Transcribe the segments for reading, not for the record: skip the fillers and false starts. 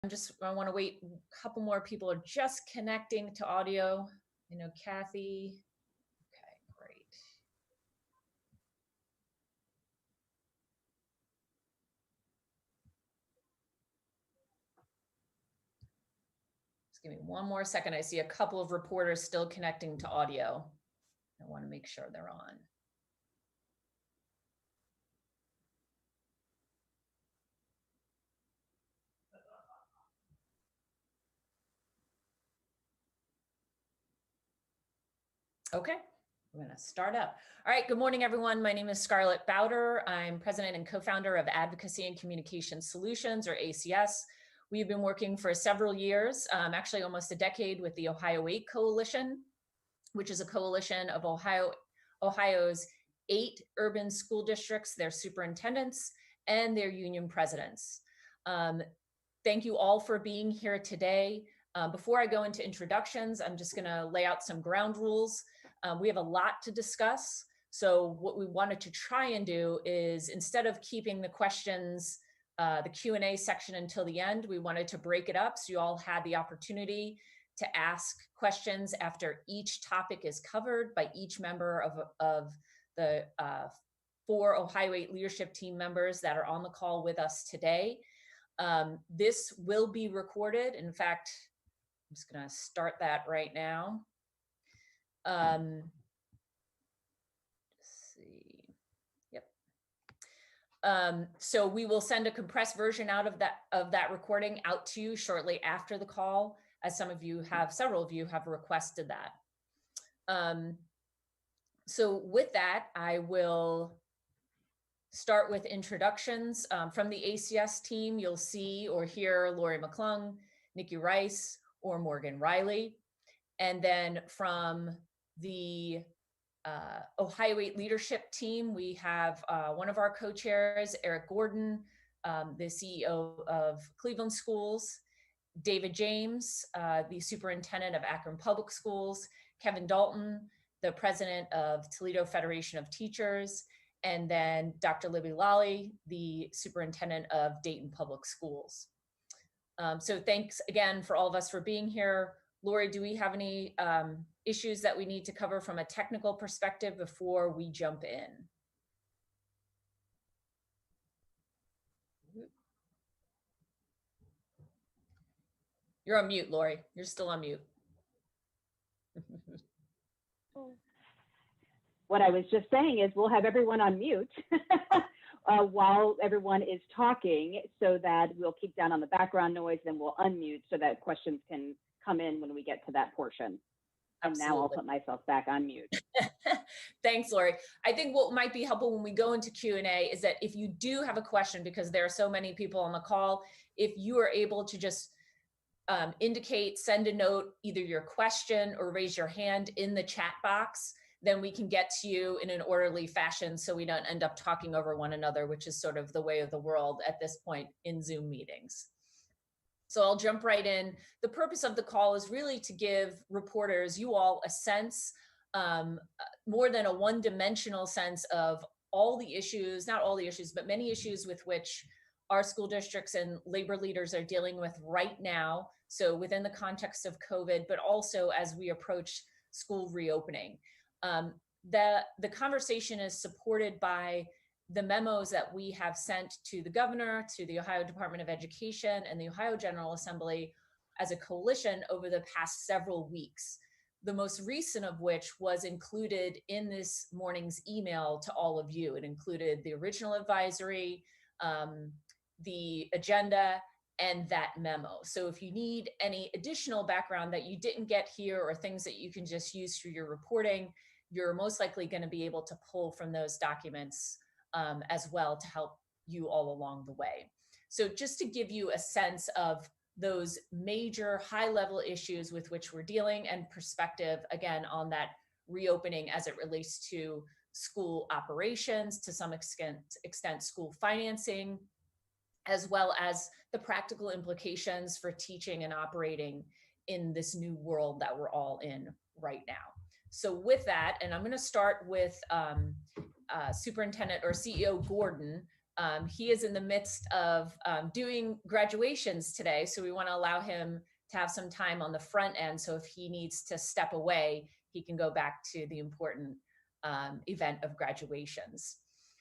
I want to wait. A couple more people are just connecting to audio. Kathy. Okay, great. Just give me one more second. I see a couple of reporters still connecting to audio. I want to make sure they're on. Okay, we're going to start up. All right, good morning, everyone. My name is Scarlett Bowder. I'm president and co-founder of Advocacy and Communication Solutions, or ACS. We've been working for several years, actually almost a decade, with the Ohio 8 Coalition, which is a coalition of Ohio's 8 urban school districts, their superintendents, and their union presidents. Thank you all for being here today. Before I go into introductions, I'm just going to lay out some ground rules. We have a lot to discuss. So what we wanted to try and do is, instead of keeping the questions, the Q&A section until the end, we wanted to break it up so you all had the opportunity to ask questions after each topic is covered by each member of the 4 Ohio 8 leadership team members that are on the call with us today. This will be recorded. In fact, I'm just going to start that right now. Let's see. Yep. So we will send a compressed version out of that recording out to you shortly after the call, as several of you have requested that. So with that, I will start with introductions. From the ACS team, you'll see or hear Lori McClung, Nikki Rice, or Morgan Riley. And then from the Ohio 8 leadership team, we have one of our co-chairs, Eric Gordon, the CEO of Cleveland Schools, David James, the superintendent of Akron Public Schools, Kevin Dalton, the president of Toledo Federation of Teachers, and then Dr. Libby Lally, the superintendent of Dayton Public Schools. So thanks again for all of us for being here. Lori, do we have any issues that we need to cover from a technical perspective before we jump in? You're on mute, Lori. You're still on mute. What I was just saying is we'll have everyone on mute while everyone is talking, so that we'll keep down on the background noise, then we'll unmute so that questions can come in when we get to that portion. And Absolutely. Now I'll put myself back on mute. Thanks, Lori. I think what might be helpful when we go into Q&A is that if you do have a question, because there are so many people on the call, if you are able to just indicate, send a note, either your question or raise your hand in the chat box, then we can get to you in an orderly fashion so we don't end up talking over one another, which is sort of the way of the world at this point in Zoom meetings. So I'll jump right in. The purpose of the call is really to give reporters, you all, a sense, more than a one-dimensional sense of all the issues, not all the issues, but many issues with which our school districts and labor leaders are dealing with right now. So within the context of COVID, but also as we approach school reopening. The conversation is supported by the memos that we have sent to the governor, to the Ohio Department of Education, and the Ohio General Assembly as a coalition over the past several weeks. The most recent of which was included in this morning's email to all of you. It included the original advisory, the agenda, and that memo. So if you need any additional background that you didn't get here, or things that you can just use for your reporting, you're most likely going to be able to pull from those documents as well to help you all along the way. So just to give you a sense of those major high-level issues with which we're dealing, and perspective again on that reopening as it relates to school operations, to some extent school financing, as well as the practical implications for teaching and operating in this new world that we're all in right now. So with that, and I'm going to start with Superintendent or CEO Gordon, He is in the midst of doing graduations today, so we want to allow him to have some time on the front end. So if he needs to step away, he can go back to the important event of graduations.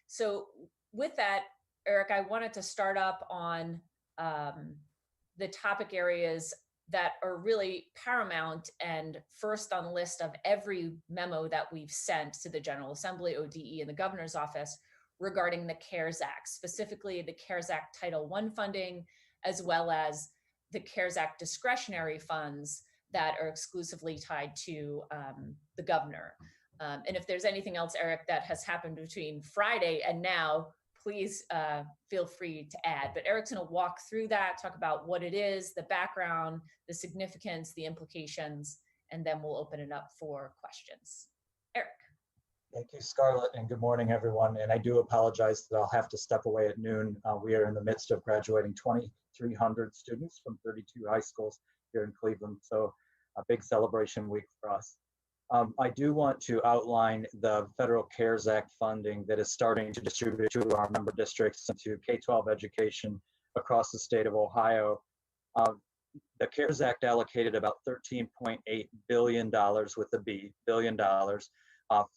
So with that, Eric, I wanted to start up on the topic areas that are really paramount and first on the list of every memo that we've sent to the General Assembly, ODE, and the governor's office regarding the CARES Act, specifically the CARES Act Title I funding, as well as the CARES Act discretionary funds that are exclusively tied to the governor. And if there's anything else, Eric, that has happened between Friday and now, please feel free to add. But Eric's going to walk through that, talk about what it is, the background, the significance, the implications, and then we'll open it up for questions. Eric. Thank you, Scarlett, and good morning, everyone. And I do apologize that I'll have to step away at noon. We are in the midst of graduating 2,300 students from 32 high schools here in Cleveland, so a big celebration week for us. I do want to outline the federal CARES Act funding that is starting to distribute to our member districts and to K-12 education across the state of Ohio. The CARES Act allocated about $13.8 billion with a B, billion dollars,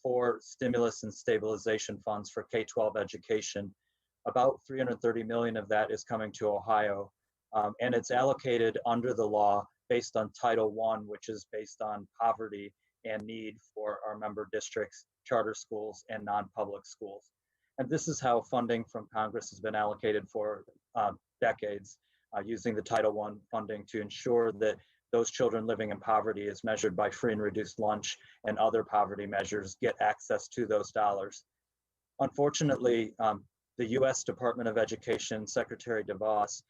for stimulus and stabilization funds for K-12 education. About 330 million of that is coming to Ohio, and it's allocated under the law based on Title I, which is based on poverty and need for our member districts, charter schools, and non-public schools. And this is how funding from Congress has been allocated for decades, using the Title I funding to ensure that those children living in poverty, as measured by free and reduced lunch and other poverty measures, get access to those dollars. Unfortunately, the U.S. Department of Education, Secretary DeVos,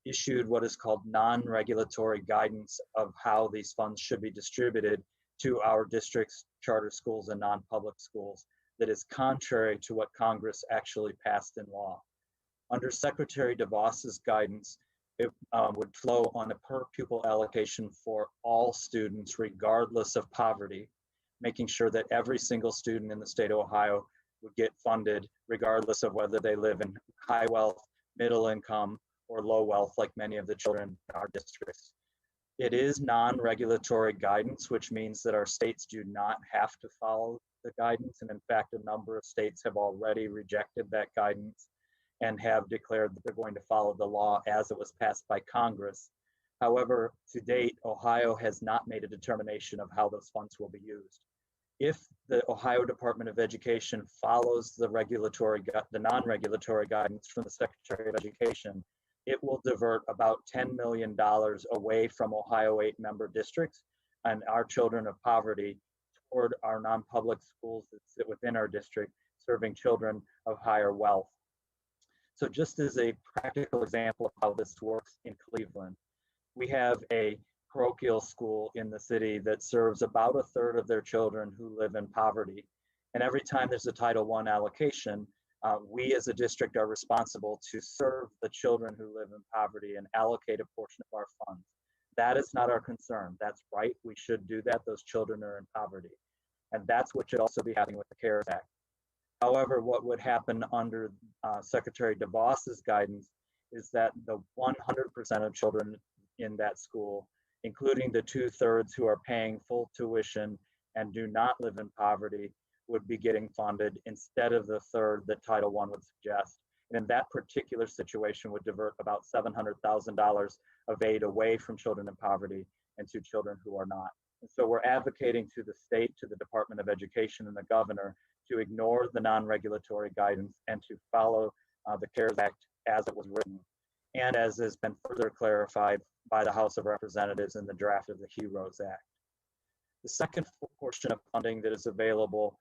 issued what is called non-regulatory guidance of how these funds should be distributed to our districts, charter schools, and non-public schools that is contrary to what Congress actually passed in law. Under Secretary DeVos's guidance, it would flow on a per pupil allocation for all students, regardless of poverty, making sure that every single student in the state of Ohio would get funded, regardless of whether they live in high wealth, middle income, or low wealth, like many of the children in our districts. It is non-regulatory guidance, which means that our states do not have to follow the guidance. And in fact, a number of states have already rejected that guidance and have declared that they're going to follow the law as it was passed by Congress. However, to date, Ohio has not made a determination of how those funds will be used. If the Ohio Department of Education follows the non-regulatory guidance from the Secretary of Education, it will divert about $10 million away from Ohio 8 member districts and our children of poverty toward our non-public schools that sit within our district, serving children of higher wealth. So just as a practical example of how this works in Cleveland, we have a parochial school in the city that serves about a third of their children who live in poverty. And every time there's a Title I allocation, we as a district are responsible to serve the children who live in poverty and allocate a portion of our funds. That is not our concern. That's right, we should do that. Those children are in poverty. And that's what should also be happening with the CARES Act. However, what would happen under Secretary DeVos's guidance is that the 100% of children in that school, including the 2/3 who are paying full tuition and do not live in poverty, would be getting funded instead of the third that Title I would suggest. And in that particular situation would divert about $700,000 of aid away from children in poverty and to children who are not. And so we're advocating to the state, to the Department of Education and the governor to ignore the non-regulatory guidance and to follow the CARES Act as it was written, and as has been further clarified by the House of Representatives in the draft of the HEROES Act. The second portion of funding that is available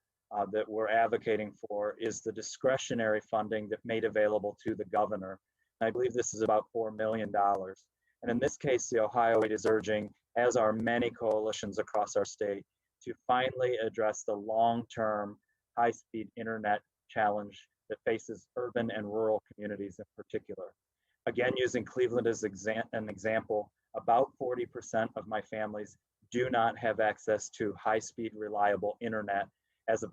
that we're advocating for is the discretionary funding that made available to the governor. And I believe this is about $4 million. And in this case, the Ohio 8 is urging, as are many coalitions across our state, to finally address the long-term high-speed internet challenge that faces urban and rural communities in particular. Again, using Cleveland as an example, about 40% of my families do not have access to high-speed, reliable internet as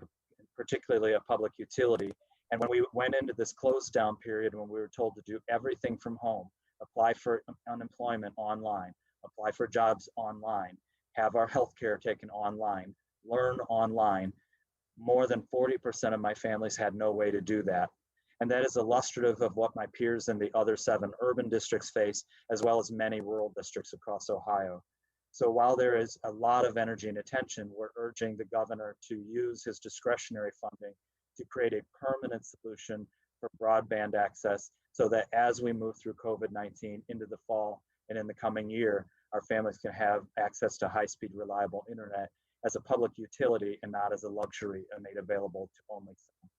particularly a public utility, And when we went into this closed down period, when we were told to do everything from home, apply for unemployment online, apply for jobs online, have our healthcare taken online, learn online, more than 40% of my families had no way to do that. And that is illustrative of what my peers in the other 7 urban districts face, as well as many rural districts across Ohio. So while there is a lot of energy and attention, we're urging the governor to use his discretionary funding to create a permanent solution for broadband access so that as we move through COVID-19 into the fall and in the coming year, our families can have access to high-speed, reliable internet as a public utility and not as a luxury and made available to only some.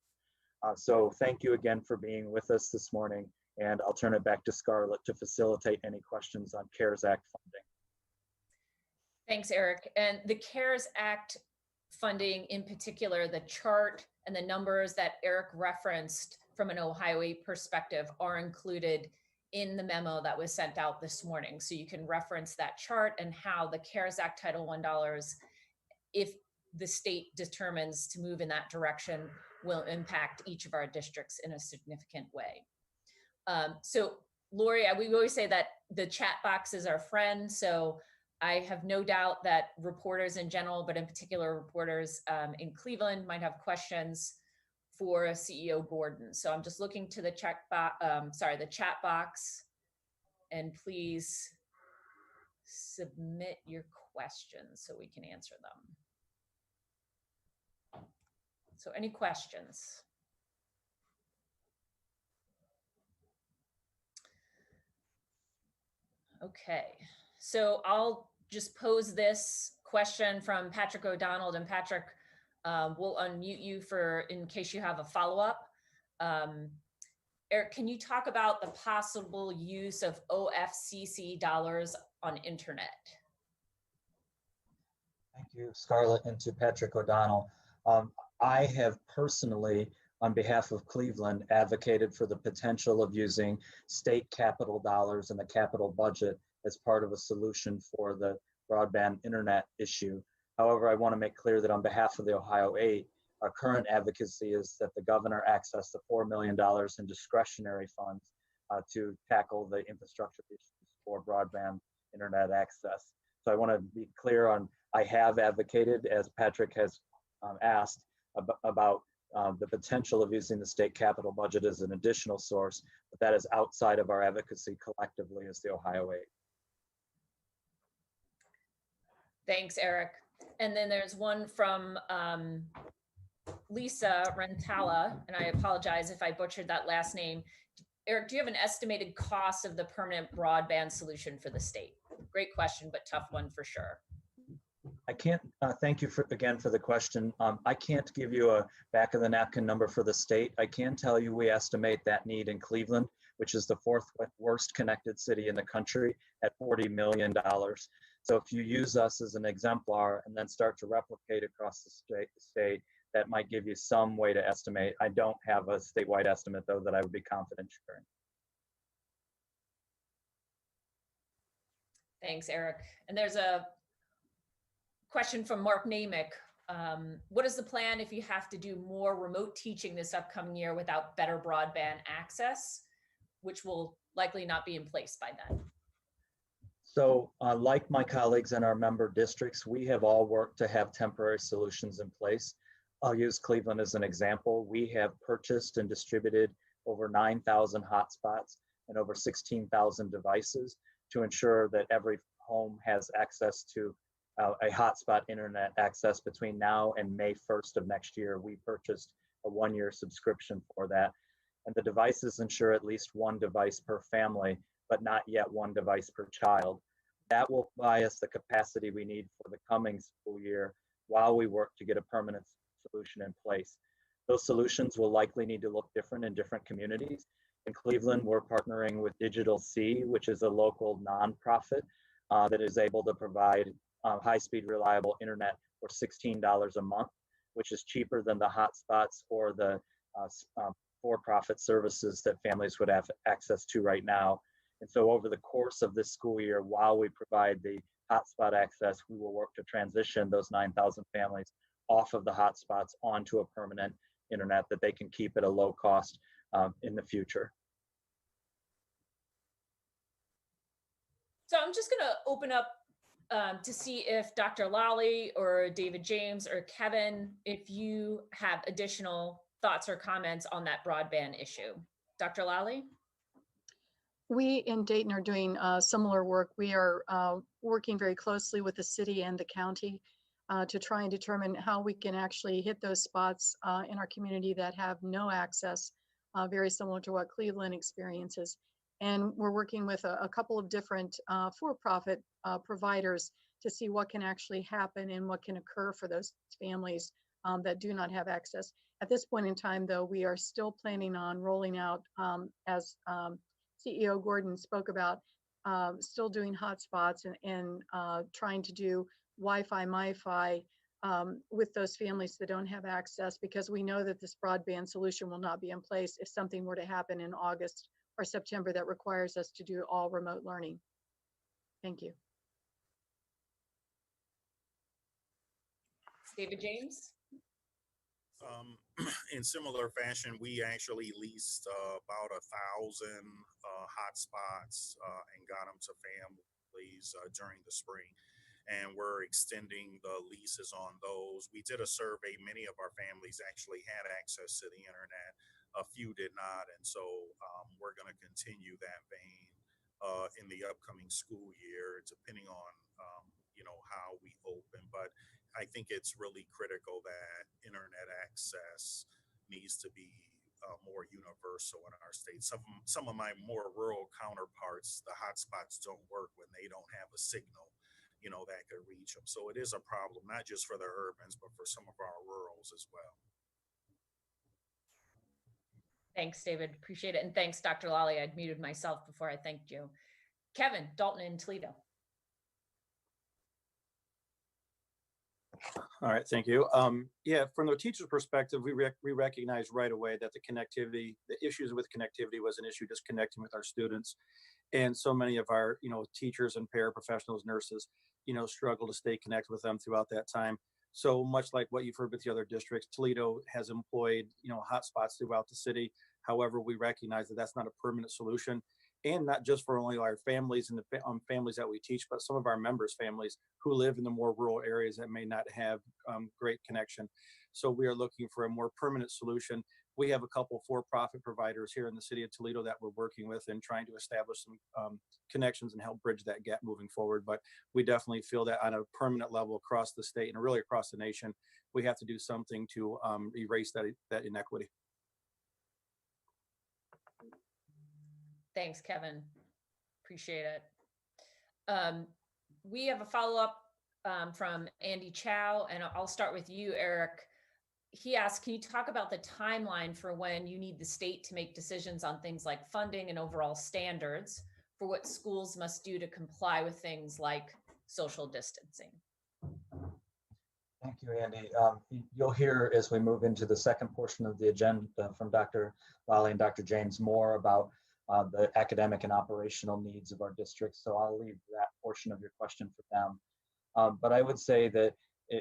So thank you again for being with us this morning, and I'll turn it back to Scarlett to facilitate any questions on CARES Act funding. Thanks, Eric. And the CARES Act funding in particular, the chart and the numbers that Eric referenced from an Ohio 8 perspective are included in the memo that was sent out this morning. So you can reference that chart and how the CARES Act Title I dollars, if the state determines to move in that direction, will impact each of our districts in a significant way. So Lori, we always say that the chat box is our friend. So I have no doubt that reporters in general, but in particular reporters in Cleveland might have questions for CEO Gordon. So I'm just looking to the chat box, and please submit your questions so we can answer them. So any questions? Okay, so I'll just pose this question from Patrick O'Donnell, and Patrick, we'll unmute you in case you have a follow-up. Eric, can you talk about the possible use of OFCC dollars on internet? Thank you, Scarlett, and to Patrick O'Donnell. I have personally, on behalf of Cleveland, advocated for the potential of using state capital dollars in the capital budget as part of a solution for the broadband internet issue. However, I want to make clear that on behalf of the Ohio 8, our current advocacy is that the governor access the $4 million in discretionary funds to tackle the infrastructure issues for broadband internet access. So I want to be clear on, I have advocated, as Patrick has asked, about the potential of using the state capital budget as an additional source, but that is outside of our advocacy collectively as the Ohio 8. Thanks, Eric. And then there's one from Lisa Rentala, and I apologize if I butchered that last name. Eric, do you have an estimated cost of the permanent broadband solution for the state? Great question, but tough one for sure. I can't, thank you again for the question. I can't give you a back of the napkin number for the state. I can tell you we estimate that need in Cleveland, which is the 4th worst connected city in the country, at $40 million. So if you use us as an exemplar and then start to replicate across the state, that might give you some way to estimate. I don't have a statewide estimate though that I would be confident sharing. Thanks, Eric. And there's a question from Mark Namick. What is the plan if you have to do more remote teaching this upcoming year without better broadband access, which will likely not be in place by then? So like my colleagues in our member districts, we have all worked to have temporary solutions in place. I'll use Cleveland as an example. We have purchased and distributed over 9,000 hotspots and over 16,000 devices to ensure that every home has access to a hotspot internet access between now and May 1st of next year. We purchased a 1-year subscription for that. And the devices ensure at least 1 device per family, but not yet 1 device per child. That will buy us the capacity we need for the coming school year while we work to get a permanent solution in place. Those solutions will likely need to look different in different communities. In Cleveland, we're partnering with Digital C, which is a local nonprofit that is able to provide high-speed, reliable internet for $16 a month, which is cheaper than the hotspots or the for-profit services that families would have access to right now. And so over the course of this school year, while we provide the hotspot access, we will work to transition those 9,000 families off of the hotspots onto a permanent internet that they can keep at a low cost in the future. So I'm just going to open up to see if Dr. Lally or David James or Kevin, if you have additional thoughts or comments on that broadband issue. Dr. Lally? We in Dayton are doing similar work. We are working very closely with the city and the county to try and determine how we can actually hit those spots in our community that have no access, very similar to what Cleveland experiences. And we're working with a couple of different for-profit providers to see what can actually happen and what can occur for those families that do not have access. At this point in time, though, we are still planning on rolling out, as CEO Gordon spoke about, still doing hotspots and trying to do Wi-Fi, MiFi with those families that don't have access, because we know that this broadband solution will not be in place if something were to happen in August or September that requires us to do all remote learning. Thank you. David James? In similar fashion, we actually leased about 1,000 hotspots and got them to families during the spring. And we're extending the leases on those. We did a survey. Many of our families actually had access to the internet. A few did not. And so we're going to continue that vein in the upcoming school year, depending on, how we open. But I think it's really critical that internet access needs to be more universal in our state. Some of my more rural counterparts, the hotspots don't work when they don't have a signal, that could reach them. So it is a problem, not just for the urbans, but for some of our rurals as well. Thanks, David. Appreciate it. And thanks, Dr. Lally. I'd muted myself before I thanked you. Kevin, Dalton and Toledo. All right, thank you. Yeah, from the teacher's perspective, we recognize right away that the issues with connectivity was an issue just connecting with our students. And so many of our, teachers and paraprofessionals, nurses, struggle to stay connected with them throughout that time. So much like what you've heard with the other districts, Toledo has employed, hotspots throughout the city. However, we recognize that that's not a permanent solution. And not just for only our families and the families that we teach, but some of our members' families who live in the more rural areas that may not have great connection. So we are looking for a more permanent solution. We have a couple for-profit providers here in the city of Toledo that we're working with and trying to establish some connections and help bridge that gap moving forward. But we definitely feel that on a permanent level across the state and really across the nation, we have to do something to erase that inequity. Thanks, Kevin. Appreciate it. We have a follow-up from Andy Chow, and I'll start with you, Eric. He asked, can you talk about the timeline for when you need the state to make decisions on things like funding and overall standards for what schools must do to comply with things like social distancing? Thank you, Andy. You'll hear as we move into the second portion of the agenda from Dr. Lally and Dr. James more about the academic and operational needs of our district. So I'll leave that portion of your question for them. But I would say that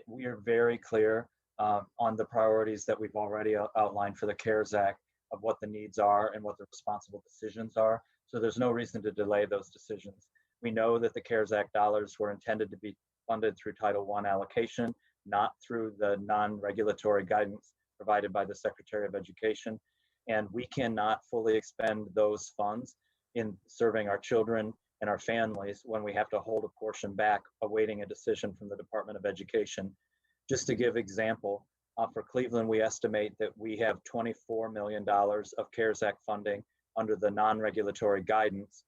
we are very clear on the priorities that we've already outlined for the CARES Act of what the needs are and what the responsible decisions are. So there's no reason to delay those decisions. We know that the CARES Act dollars were intended to be funded through Title I allocation, not through the non-regulatory guidance provided by the Secretary of Education. And we cannot fully expend those funds in serving our children and our families when we have to hold a portion back awaiting a decision from the Department of Education. Just to give example, for Cleveland, we estimate that we have $24 million of CARES Act funding under the non-regulatory guidance.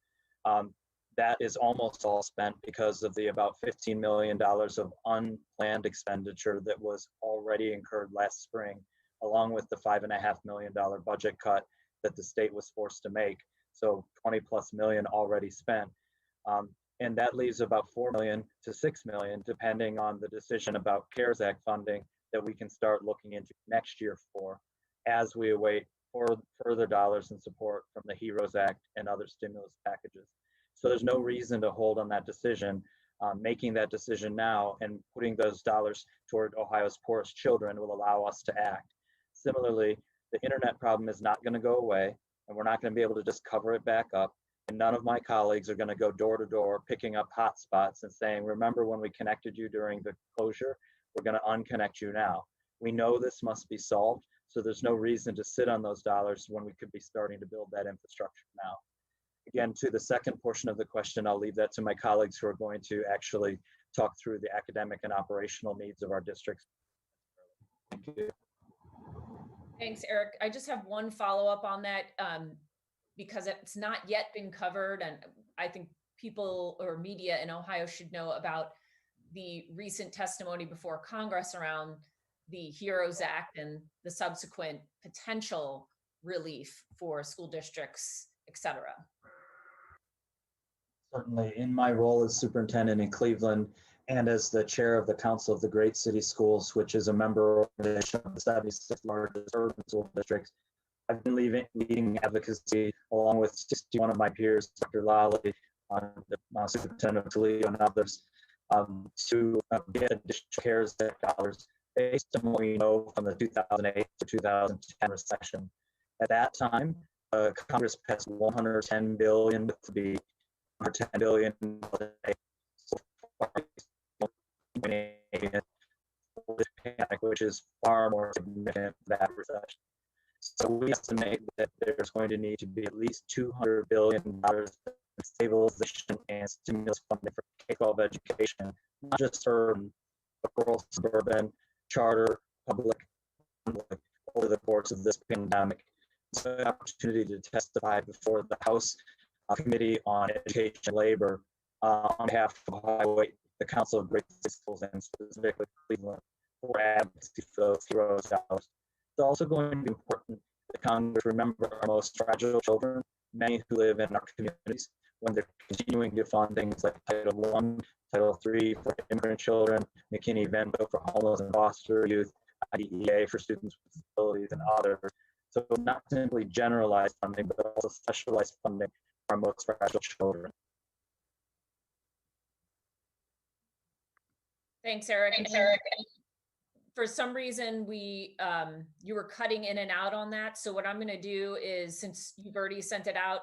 That is almost all spent because of the about $15 million of unplanned expenditure that was already incurred last spring, along with the $5.5 million budget cut that the state was forced to make. So 20+ million already spent. And that leaves about 4 million to 6 million, depending on the decision about CARES Act funding that we can start looking into next year for, as we await further dollars and support from the HEROES Act and other stimulus packages. So there's no reason to hold on that decision. Making that decision now and putting those dollars toward Ohio's poorest children will allow us to act. Similarly, the internet problem is not going to go away, and we're not going to be able to just cover it back up. And none of my colleagues are going to go door to door picking up hotspots and saying, remember when we connected you during the closure, we're going to unconnect you now. We know this must be solved, so there's no reason to sit on those dollars when we could be starting to build that infrastructure now. Again, to the second portion of the question, I'll leave that to my colleagues who are going to actually talk through the academic and operational needs of our districts. Thank you. Thanks, Eric. I just have one follow-up on that because it's not yet been covered, and I think people or media in Ohio should know about the recent testimony before Congress around the HEROES Act and the subsequent potential relief for school districts, et cetera. Certainly, in my role as superintendent in Cleveland and as the chair of the Council of the Great City Schools, which is a member organization of the 76 largest urban school districts, I've been leading advocacy along with 61 of my peers, Dr. Lally, Superintendent Toledo, and others, to get additional CARES Act dollars based on what we know from the 2008 to 2010 recession. At that time, Congress passed $110 billion to be $110 billion so far, which is far more significant than that recession. So we estimate that there's going to need to be at least $200 billion in stabilization and stimulus funding for K-12 education, not just urban, but rural, suburban, charter, public, over the course of this pandemic. It's an opportunity to testify before the House Committee on Education and Labor on behalf of Ohio, the Council of Great Schools, and specifically Cleveland, for advocacy for those HEROES dollars. It's also going to be important that Congress remember our most fragile children, many who live in our communities, when they're continuing to fund things like Title I, Title III for immigrant children, McKinney-Vento for homeless and foster youth, IDEA for students with disabilities, and others. So not simply generalized funding, but also specialized funding for our most fragile children. Thanks, Eric. For some reason, you were cutting in and out on that. So what I'm going to do is, since you've already sent it out,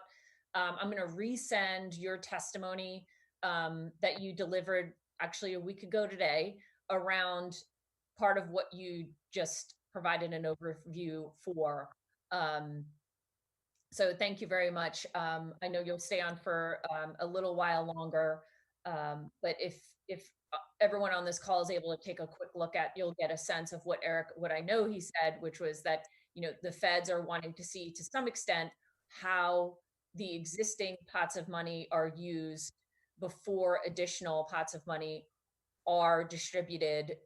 I'm going to resend your testimony that you delivered actually a week ago today around part of what you just provided an overview for. So thank you very much. I know you'll stay on for a little while longer, but if everyone on this call is able to take a quick look at, you'll get a sense of what I know he said, which was that, the feds are wanting to see to some extent how the existing pots of money are used before additional pots of money are distributed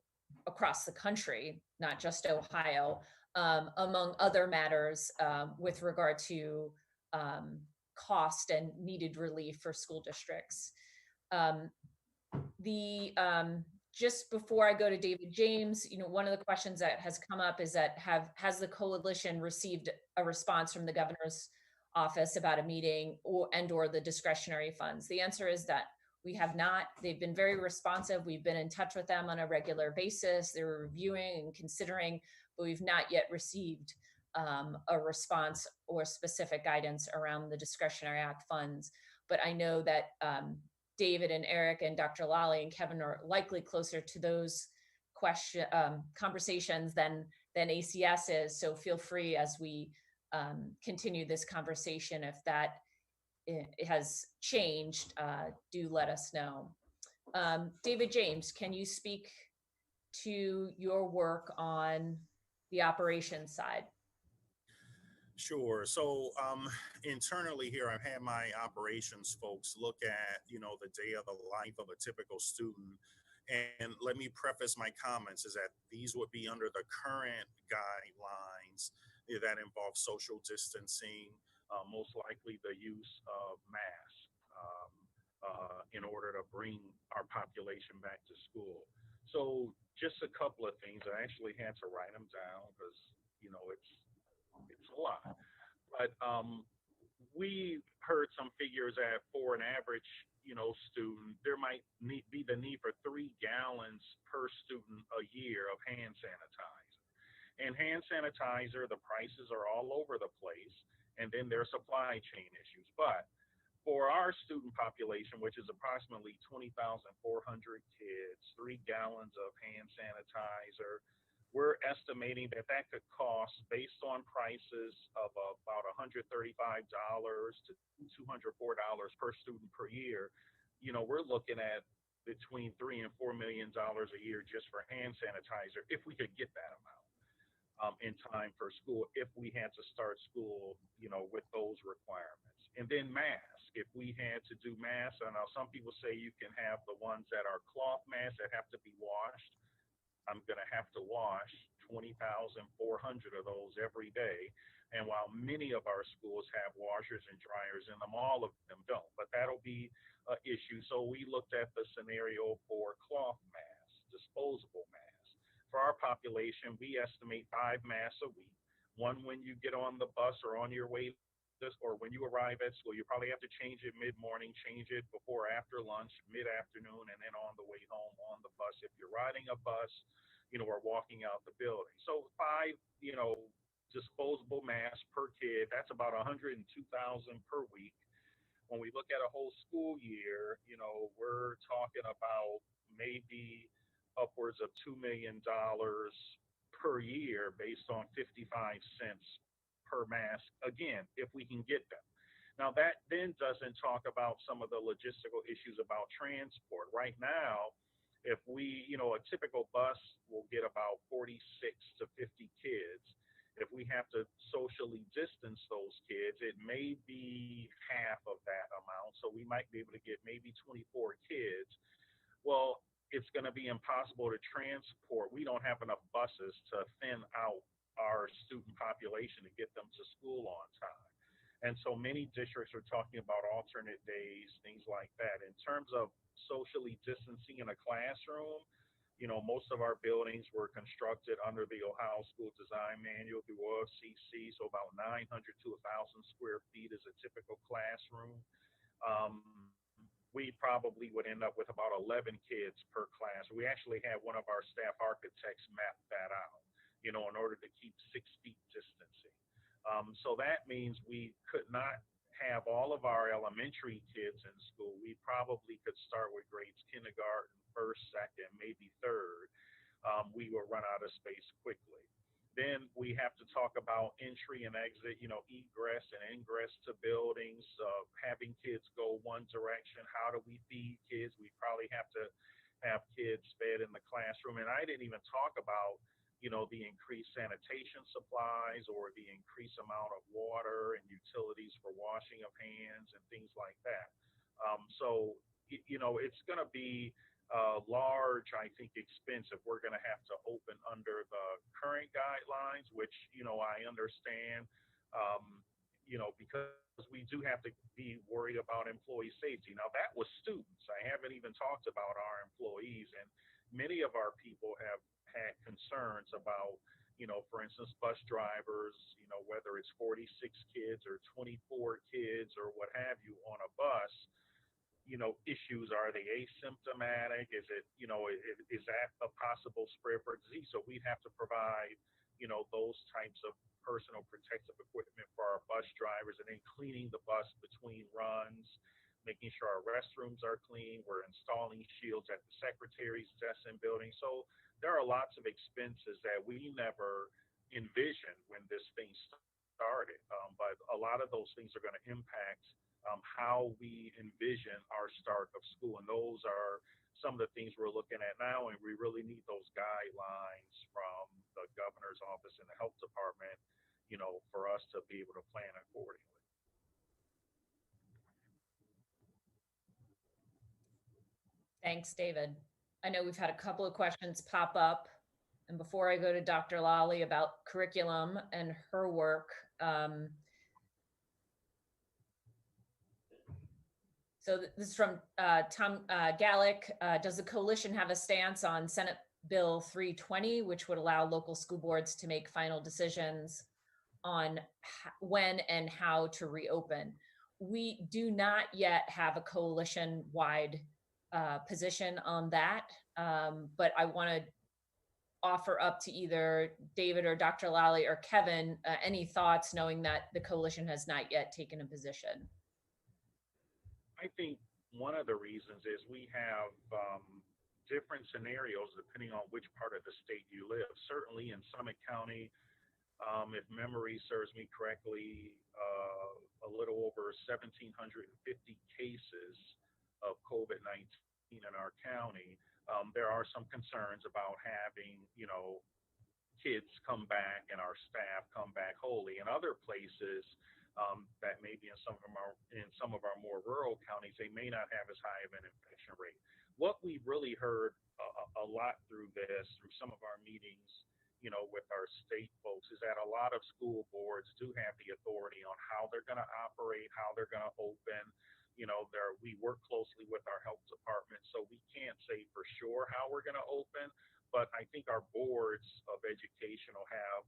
across the country, not just Ohio, among other matters with regard to cost and needed relief for school districts. Just before I go to David James, one of the questions that has come up is that has the coalition received a response from the governor's office about a meeting or the discretionary funds? The answer is that we have not. They've been very responsive. We've been in touch with them on a regular basis. They're reviewing and considering, but we've not yet received a response or specific guidance around the Discretionary Act funds. But I know that David and Eric and Dr. Lally and Kevin are likely closer to those conversations than ACS is. So feel free as we continue this conversation, if that it has changed, do let us know. David James, can you speak to your work on the operations side? Sure. So internally here, I've had my operations folks look at, the day of the life of a typical student. And let me preface my comments is that these would be under the current guidelines that involve social distancing, most likely the use of masks in order to bring our population back to school. So just a couple of things. I actually had to write them down because, it's a lot. But we heard some figures that for an average, student, there might be the need for 3 gallons per student a year of hand sanitizer. And hand sanitizer, the prices are all over the place. And then there are supply chain issues. But for our student population, which is approximately 20,400 kids, 3 gallons of hand sanitizer, we're estimating that that could cost, based on prices of about $135 to $204 per student per year. We're looking at between $3 and $4 million a year just for hand sanitizer if we could get that amount in time for school, if we had to start school, with those requirements. And then masks, if we had to do masks, I know some people say you can have the ones that are cloth masks that have to be washed. I'm going to have to wash 20,400 of those every day. And while many of our schools have washers and dryers in them, all of them don't. But that'll be an issue. So we looked at the scenario for cloth masks, disposable masks. For our population, we estimate 5 masks a week. One when you get on the bus or on your way or when you arrive at school. You probably have to change it mid-morning, change it before or after lunch, mid-afternoon, and then on the way home on the bus if you're riding a bus, or walking out the building. So 5, disposable masks per kid, that's about 102,000 per week. When we look at a whole school year, we're talking about maybe upwards of $2 million per year based on 55 cents per mask, again, if we can get them. Now, that then doesn't talk about some of the logistical issues about transport. Right now, if we, a typical bus will get about 46 to 50 kids. If we have to socially distance those kids, it may be half of that amount. So we might be able to get maybe 24 kids. Well, it's going to be impossible to transport. We don't have enough buses to thin out our student population to get them to school on time. And so many districts are talking about alternate days, things like that. In terms of socially distancing in a classroom, most of our buildings were constructed under the Ohio School Design Manual through OFCC. So about 900 to 1,000 square feet is a typical classroom. We probably would end up with about 11 kids per class. We actually had one of our staff architects map that out, in order to keep 6 feet distancing. So that means we could not have all of our elementary kids in school. We probably could start with grades kindergarten, first, second, maybe third. We will run out of space quickly. Then we have to talk about entry and exit, egress and ingress to buildings, having kids go one direction. How do we feed kids? We probably have to have kids fed in the classroom. And I didn't even talk about, the increased sanitation supplies or the increased amount of water and utilities for washing of hands and things like that. So, it's going to be large, I think, expense if we're going to have to open under the current guidelines, which, I understand, because we do have to be worried about employee safety. Now, that was students. I haven't even talked about our employees, and many of our people have had concerns about, for instance, bus drivers, whether it's 46 kids or 24 kids or what have you on a bus, issues. Are they asymptomatic? Is it, is that a possible spread for disease? So we have to provide, those types of personal protective equipment for our bus drivers, and then cleaning the bus between runs, making sure our restrooms are clean. We're installing shields at the secretary's desk and building. So there are lots of expenses that we never envisioned when this thing started. But a lot of those things are going to impact how we envision our start of school. And those are some of the things we're looking at now. And we really need those guidelines from the governor's office and the health department, for us to be able to plan accordingly. Thanks, David. I know we've had a couple of questions pop up. And before I go to Dr. Lally about curriculum and her work, so this is from Tom Gallick. Does the coalition have a stance on Senate Bill 320, which would allow local school boards to make final decisions on when and how to reopen? We do not yet have a coalition-wide position on that, but I want to offer up to either David or Dr. Lally or Kevin, any thoughts knowing that the coalition has not yet taken a position? I think one of the reasons is we have different scenarios depending on which part of the state you live. Certainly in Summit County, if memory serves me correctly, a little over 1,750 cases of COVID-19 in our county. There are some concerns about having, kids come back and our staff come back wholly. In other places, that maybe in some of our more rural counties, they may not have as high of an infection rate. What we've really heard a lot through some of our meetings, with our state folks, is that a lot of school boards do have the authority on how they're going to operate, how they're going to open. We work closely with our health department, so we can't say for sure how we're going to open. But I think our boards of education will have,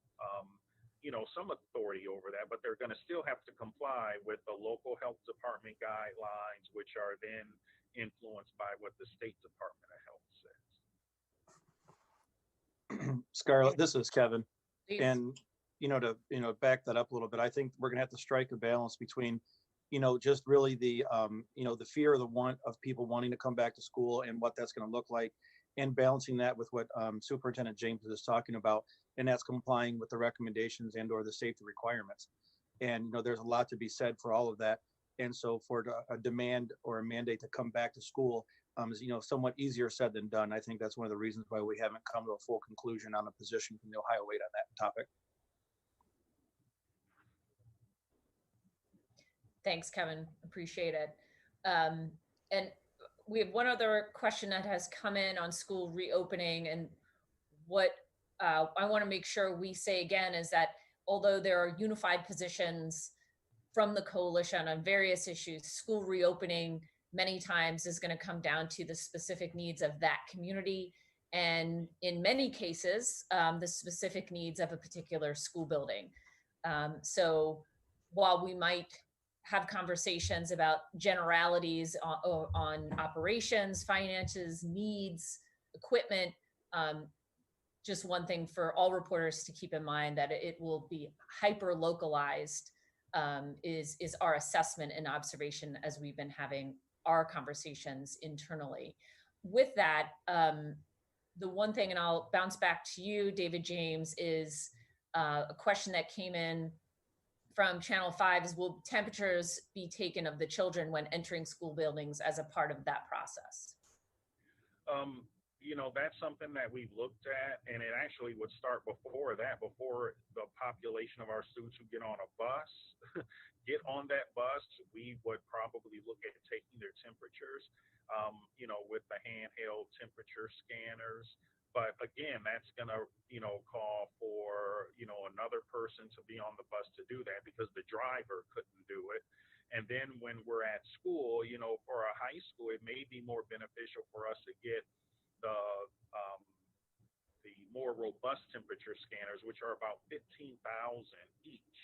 some authority over that, but they're going to still have to comply with the local health department guidelines, which are then influenced by what the state Department of Health says. Scarlett, this is Kevin. Please. And, to back that up a little bit, I think we're going to have to strike a balance between, just really the fear or the want of people wanting to come back to school and what that's going to look like, and balancing that with what Superintendent James is talking about, and that's complying with the recommendations and or the safety requirements. And, there's a lot to be said for all of that. And so for a demand or a mandate to come back to school is, somewhat easier said than done. I think that's one of the reasons why we haven't come to a full conclusion on a position from the Ohio Weight on that topic. Thanks, Kevin. Appreciate it. And we have one other question that has come in on school reopening, and what I want to make sure we say again is that although there are unified positions from the coalition on various issues, school reopening many times is going to come down to the specific needs of that community, and in many cases, the specific needs of a particular school building. So while we might have conversations about generalities on operations, finances, needs, equipment, just one thing for all reporters to keep in mind that it will be hyper localized is our assessment and observation as we've been having our conversations internally. With that, the one thing, and I'll bounce back to you, David James, is a question that came in from Channel 5 is, will temperatures be taken of the children when entering school buildings as a part of that process? That's something that we've looked at, and it actually would start before that, before the population of our students who get on a bus, get on that bus, we would probably look at taking their temperatures, with the handheld temperature scanners. But again, that's going to, call for, another person to be on the bus to do that because the driver couldn't do it. And then when we're at school, for a high school, it may be more beneficial for us to get the more robust temperature scanners, which are about 15,000 each.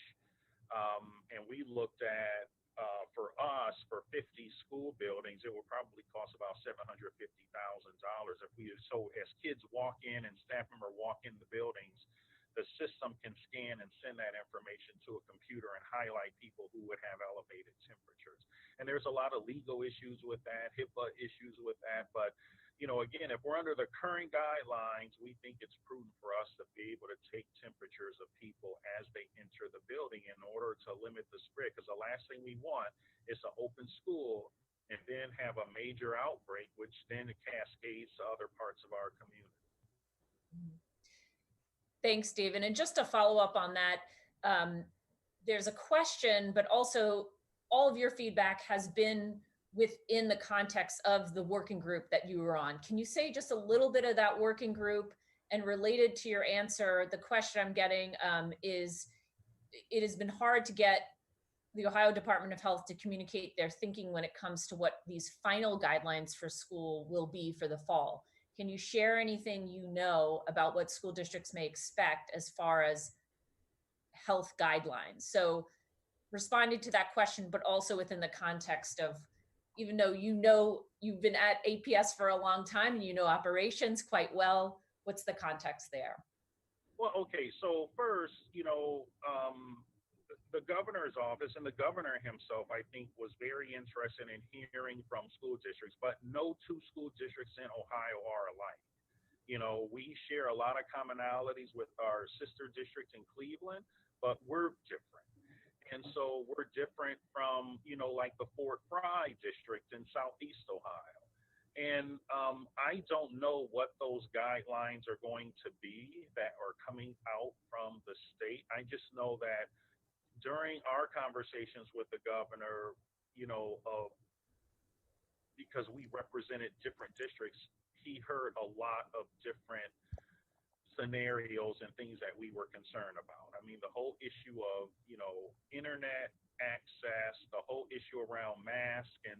And we looked at, for us, for 50 school buildings, it would probably cost about $750,000. So as kids walk in and staff members walk in the buildings, the system can scan and send that information to a computer and highlight people who would have elevated temperatures. And there's a lot of legal issues with that, HIPAA issues with that. But, again, if we're under the current guidelines, we think it's prudent for us to be able to take temperatures of people as they enter the building in order to limit the spread. Because the last thing we want is to open school and then have a major outbreak, which then cascades to other parts of our community. Thanks, David. And just to follow up on that, there's a question, but also all of your feedback has been within the context of the working group that you were on. Can you say just a little bit of that working group? And related to your answer, the question I'm getting is, it has been hard to get the Ohio Department of Health to communicate their thinking when it comes to what these final guidelines for school will be for the fall. Can you share anything you know about what school districts may expect as far as health guidelines? So responding to that question, but also within the context of, even though you've been at APS for a long time and operations quite well, what's the context there? Well, okay. So first, the governor's office and the governor himself, I think, was very interested in hearing from school districts, but no two school districts in Ohio are alike. We share a lot of commonalities with our sister district in Cleveland, but we're different. And so we're different from, like the Fort Fry district in Southeast Ohio. And I don't know what those guidelines are going to be that are coming out from the state. I just know that during our conversations with the governor, because we represented different districts, he heard a lot of different scenarios and things that we were concerned about. I mean, the whole issue of, internet access, the whole issue around masks and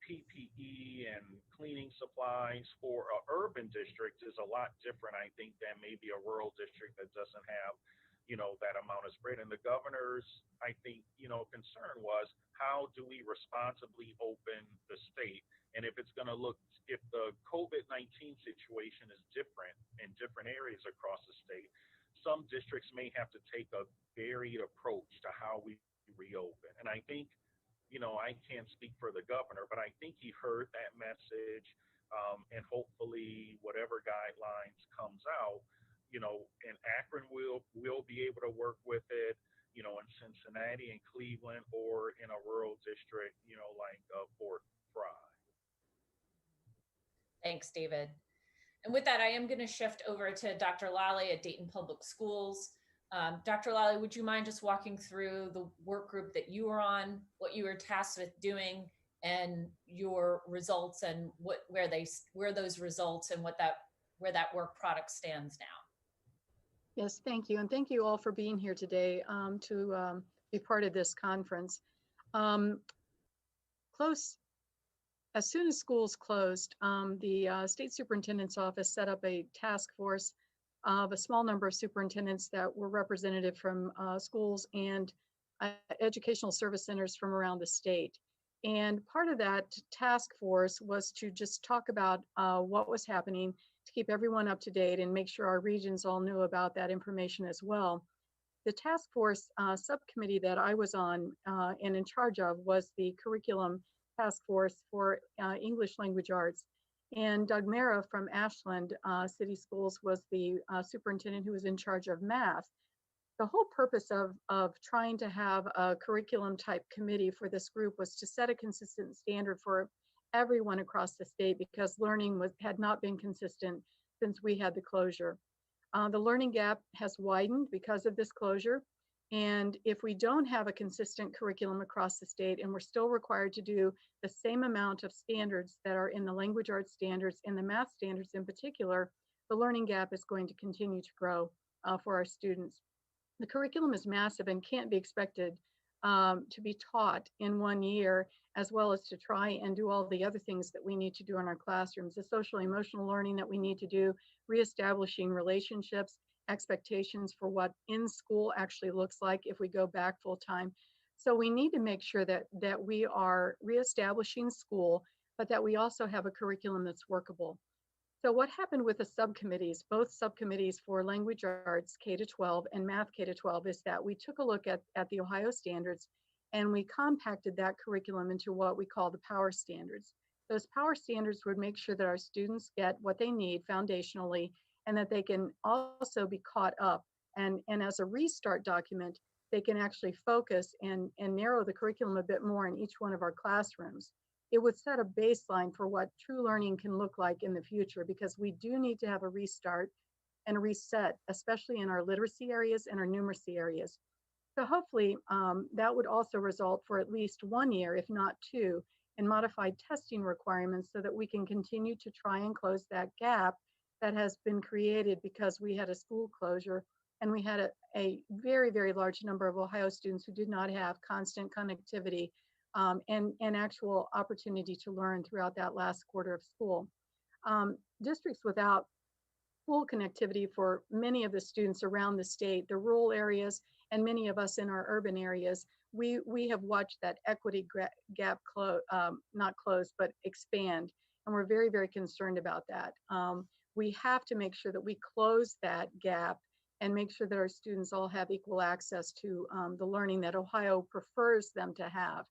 PPE and cleaning supplies for an urban district is a lot different, I think, than maybe a rural district that doesn't have, that amount of spread. And the governor's, I think, concern was, how do we responsibly open the state? And if it's going to look, if the COVID-19 situation is different in different areas across the state, some districts may have to take a varied approach to how we reopen. And I think, I can't speak for the governor, but I think he heard that message, and hopefully whatever guidelines comes out, in Akron will be able to work with it, in Cincinnati and Cleveland, or in a rural district, like Fort Fry. Thanks, David. And with that, I am going to shift over to Dr. Lally at Dayton Public Schools. Dr. Lally, would you mind just walking through the work group that you were on, what you were tasked with doing, and your results, and where those results and where that work product stands now? Yes, thank you. And thank you all for being here today to be part of this conference. As soon as schools closed, the state superintendent's office set up a task force of a small number of superintendents that were representative from schools and educational service centers from around the state. And part of that task force was to just talk about what was happening, to keep everyone up to date and make sure our regions all knew about that information as well. The task force subcommittee that I was on and in charge of was the curriculum task force for English language arts. And Doug Mara from Ashland City Schools was the superintendent who was in charge of math. The whole purpose of trying to have a curriculum type committee for this group was to set a consistent standard for everyone across the state, because learning had not been consistent since we had the closure. The learning gap has widened because of this closure. And if we don't have a consistent curriculum across the state, and we're still required to do the same amount of standards that are in the language arts standards and the math standards in particular, the learning gap is going to continue to grow for our students. The curriculum is massive and can't be expected to be taught in 1 year, as well as to try and do all the other things that we need to do in our classrooms, the social emotional learning that we need to do, reestablishing relationships, expectations for what in school actually looks like if we go back full time. So we need to make sure that we are reestablishing school, but that we also have a curriculum that's workable. So what happened with the subcommittees, both subcommittees for language arts K-12 and math K-12, is that we took a look at the Ohio standards, and we compacted that curriculum into what we call the power standards. Those power standards would make sure that our students get what they need foundationally, and that they can also be caught up. And as a restart document, they can actually focus and narrow the curriculum a bit more in each one of our classrooms. It would set a baseline for what true learning can look like in the future, because we do need to have a restart and a reset, especially in our literacy areas and our numeracy areas. So hopefully that would also result for at least 1 year, if not 2, in modified testing requirements, so that we can continue to try and close that gap that has been created because we had a school closure, and we had a very, very large number of Ohio students who did not have constant connectivity and actual opportunity to learn throughout that last quarter of school. Districts without full connectivity for many of the students around the state, the rural areas, and many of us in our urban areas, we have watched that equity gap not close, but expand. And we're very, very concerned about that. we have to make sure that we close that gap and make sure that our students all have equal access to the learning that Ohio prefers them to have.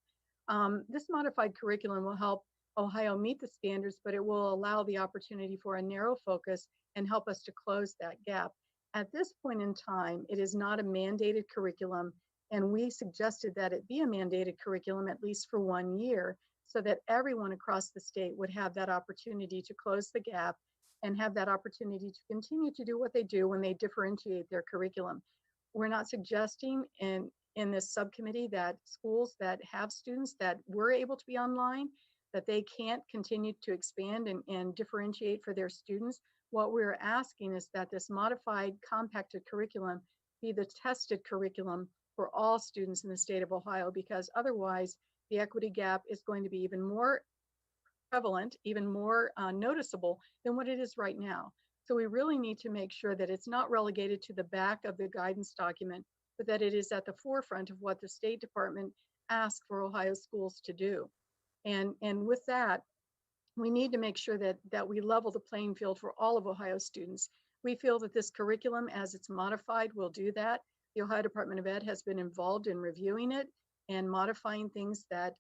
This modified curriculum will help Ohio meet the standards, but it will allow the opportunity for a narrow focus and help us to close that gap. At this point in time, it is not a mandated curriculum, and we suggested that it be a mandated curriculum at least for 1 year, so that everyone across the state would have that opportunity to close the gap and have that opportunity to continue to do what they do when they differentiate their curriculum. We're not suggesting in this subcommittee that schools that have students that were able to be online, that they can't continue to expand and differentiate for their students. What we're asking is that this modified compacted curriculum be the tested curriculum for all students in the state of Ohio, because otherwise the equity gap is going to be even more prevalent, even more noticeable than what it is right now. So we really need to make sure that it's not relegated to the back of the guidance document, but that it is at the forefront of what the State Department asks for Ohio schools to do. And with that, we need to make sure that we level the playing field for all of Ohio students. We feel that this curriculum, as it's modified, will do that. The Ohio Department of Ed has been involved in reviewing it and modifying things that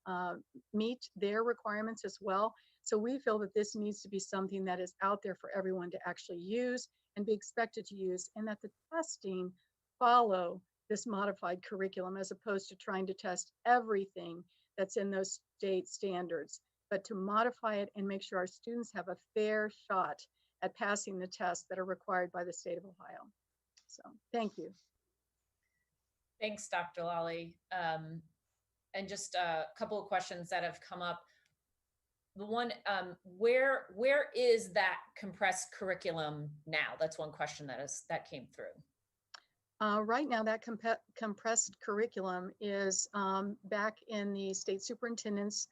meet their requirements as well. So we feel that this needs to be something that is out there for everyone to actually use and be expected to use, and that the testing follow this modified curriculum, as opposed to trying to test everything that's in those state standards, but to modify it and make sure our students have a fair shot at passing the tests that are required by the state of Ohio. So thank you. Thanks, Dr. Lally. And just a couple of questions that have come up. The one, where is that compressed curriculum now? That's one question that came through. Right now, that compressed curriculum is back in the state superintendent's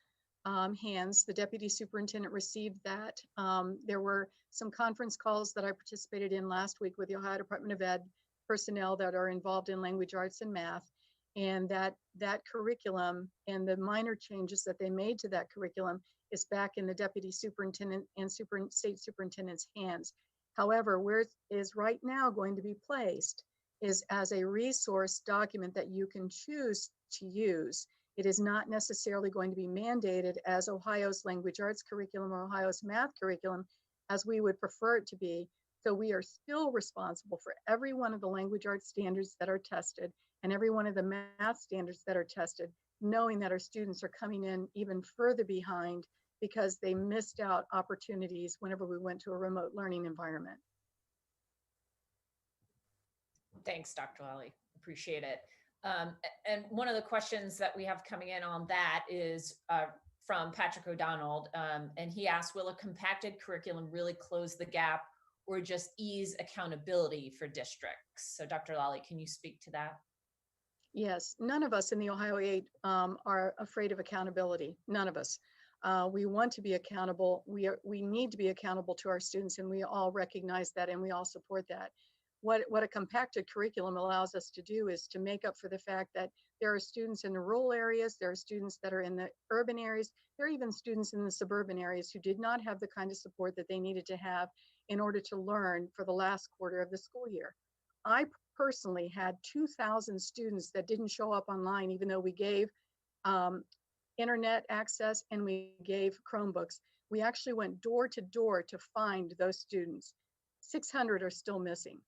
hands. The deputy superintendent received that. There were some conference calls that I participated in last week with the Ohio Department of Ed personnel that are involved in language arts and math, and that curriculum and the minor changes that they made to that curriculum is back in the deputy superintendent and state superintendent's hands. However, where it is right now going to be placed is as a resource document that you can choose to use. It is not necessarily going to be mandated as Ohio's language arts curriculum or Ohio's math curriculum, as we would prefer it to be. So we are still responsible for every one of the language arts standards that are tested and every one of the math standards that are tested, knowing that our students are coming in even further behind because they missed out opportunities whenever we went to a remote learning environment. Thanks, Dr. Lally. Appreciate it. And one of the questions that we have coming in on that is from Patrick O'Donnell, and he asked, will a compacted curriculum really close the gap or just ease accountability for districts? So Dr. Lally, can you speak to that? Yes, none of us in the Ohio 8 are afraid of accountability. None of us. We want to be accountable. We need to be accountable to our students, and we all recognize that, and we all support that. What a compacted curriculum allows us to do is to make up for the fact that there are students in the rural areas, there are students that are in the urban areas, there are even students in the suburban areas who did not have the kind of support that they needed to have in order to learn for the last quarter of the school year. I personally had 2,000 students that didn't show up online, even though we gave internet access and we gave Chromebooks. We actually went door to door to find those students. 600 are still missing.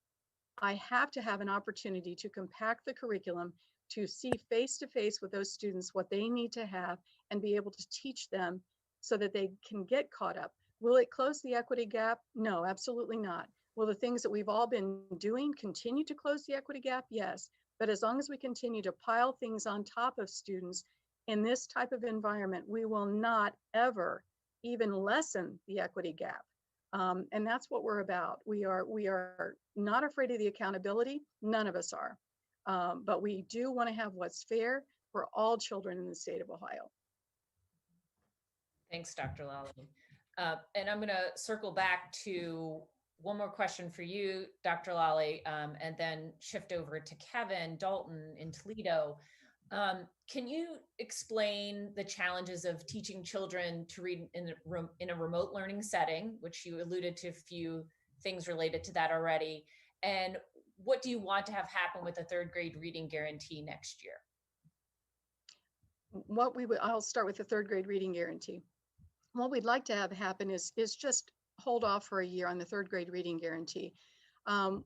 I have to have an opportunity to compact the curriculum to see face to face with those students what they need to have and be able to teach them so that they can get caught up. Will it close the equity gap? No, absolutely not. Will the things that we've all been doing continue to close the equity gap? Yes. But as long as we continue to pile things on top of students in this type of environment, we will not ever even lessen the equity gap. And that's what we're about. We are not afraid of the accountability. None of us are. But we do want to have what's fair for all children in the state of Ohio. Thanks, Dr. Lally. And I'm going to circle back to one more question for you, Dr. Lally, and then shift over to Kevin Dalton in Toledo. Can you explain the challenges of teaching children to read in a remote learning setting, which you alluded to a few things related to that already. And what do you want to have happen with the third grade reading guarantee next year? I'll start with the third grade reading guarantee. What we'd like to have happen is just hold off for a year on the third grade reading guarantee.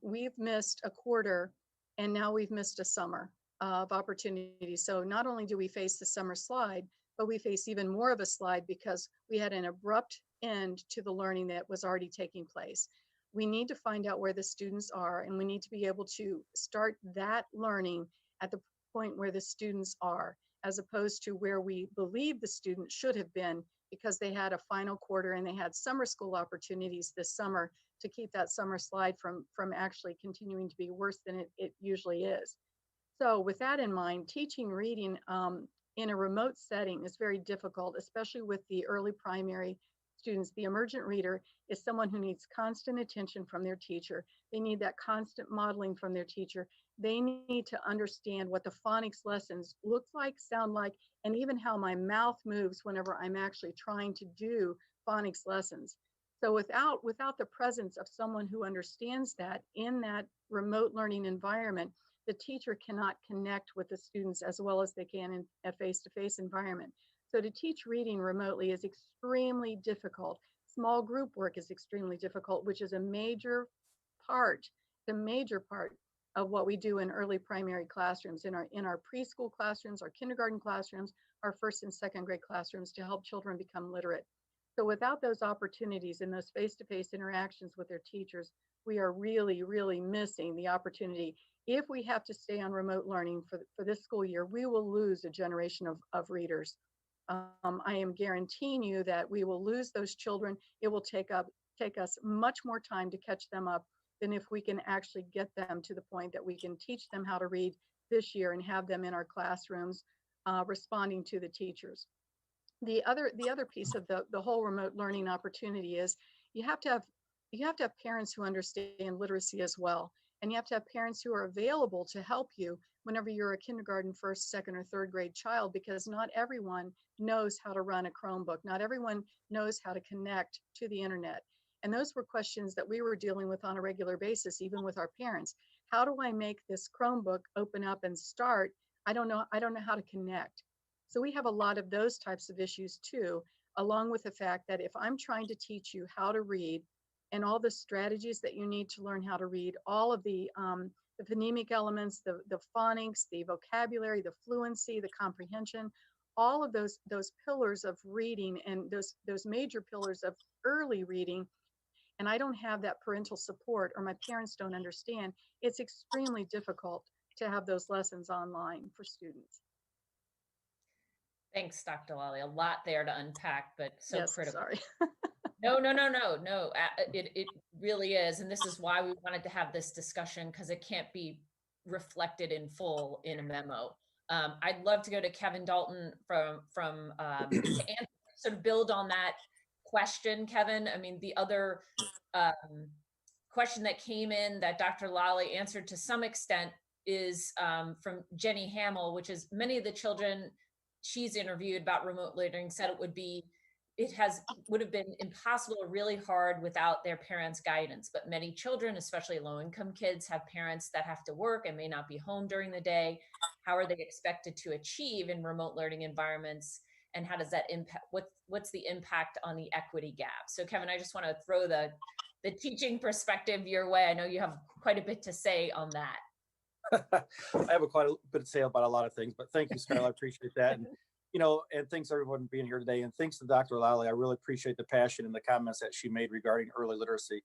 We've missed a quarter, and now we've missed a summer of opportunity. So not only do we face the summer slide, but we face even more of a slide because we had an abrupt end to the learning that was already taking place. We need to find out where the students are, and we need to be able to start that learning at the point where the students are, as opposed to where we believe the student should have been because they had a final quarter and they had summer school opportunities this summer to keep that summer slide from actually continuing to be worse than it usually is. So with that in mind, teaching reading in a remote setting is very difficult, especially with the early primary students. The emergent reader is someone who needs constant attention from their teacher. They need that constant modeling from their teacher. They need to understand what the phonics lessons look like, sound like, and even how my mouth moves whenever I'm actually trying to do phonics lessons. So without the presence of someone who understands that in that remote learning environment, the teacher cannot connect with the students as well as they can in a face-to-face environment. So to teach reading remotely is extremely difficult. Small group work is extremely difficult, which is a major part of what we do in early primary classrooms, in our preschool classrooms, our kindergarten classrooms, our first and second grade classrooms, to help children become literate. So without those opportunities and those face-to-face interactions with their teachers, we are really, really missing the opportunity. If we have to stay on remote learning for this school year, we will lose a generation of readers. I am guaranteeing you that we will lose those children. It will take us much more time to catch them up than if we can actually get them to the point that we can teach them how to read this year and have them in our classrooms responding to the teachers. The other piece of the whole remote learning opportunity is you have to have parents who understand literacy as well. And you have to have parents who are available to help you whenever you're a kindergarten, first, second, or third grade child, because not everyone knows how to run a Chromebook. Not everyone knows how to connect to the internet. And those were questions that we were dealing with on a regular basis, even with our parents. How do I make this Chromebook open up and start? I don't know how to connect. So we have a lot of those types of issues too, along with the fact that if I'm trying to teach you how to read and all the strategies that you need to learn how to read, all of the phonemic elements, the phonics, the vocabulary, the fluency, the comprehension, all of those pillars of reading and those major pillars of early reading, and I don't have that parental support or my parents don't understand, it's extremely difficult to have those lessons online for students. Thanks, Dr. Lally. A lot there to unpack, but so yes, critical. Sorry. No. It really is. And this is why we wanted to have this discussion, because it can't be reflected in full in a memo. I'd love to go to Kevin Dalton from to answer, sort of build on that question, Kevin. I mean, the other question that came in that Dr. Lally answered to some extent is from Jenny Hamill, which is many of the children she's interviewed about remote learning said it would have been impossible or really hard without their parents' guidance. But many children, especially low-income kids, have parents that have to work and may not be home during the day. How are they expected to achieve in remote learning environments? And how does that impact? What's the impact on the equity gap? So, Kevin, I just want to throw the teaching perspective your way. I know you have quite a bit to say on that. I have quite a bit to say about a lot of things, but thank you, Scarlett. I appreciate that. And, and thanks to everyone being here today. And thanks to Dr. Lally. I really appreciate the passion and the comments that she made regarding early literacy.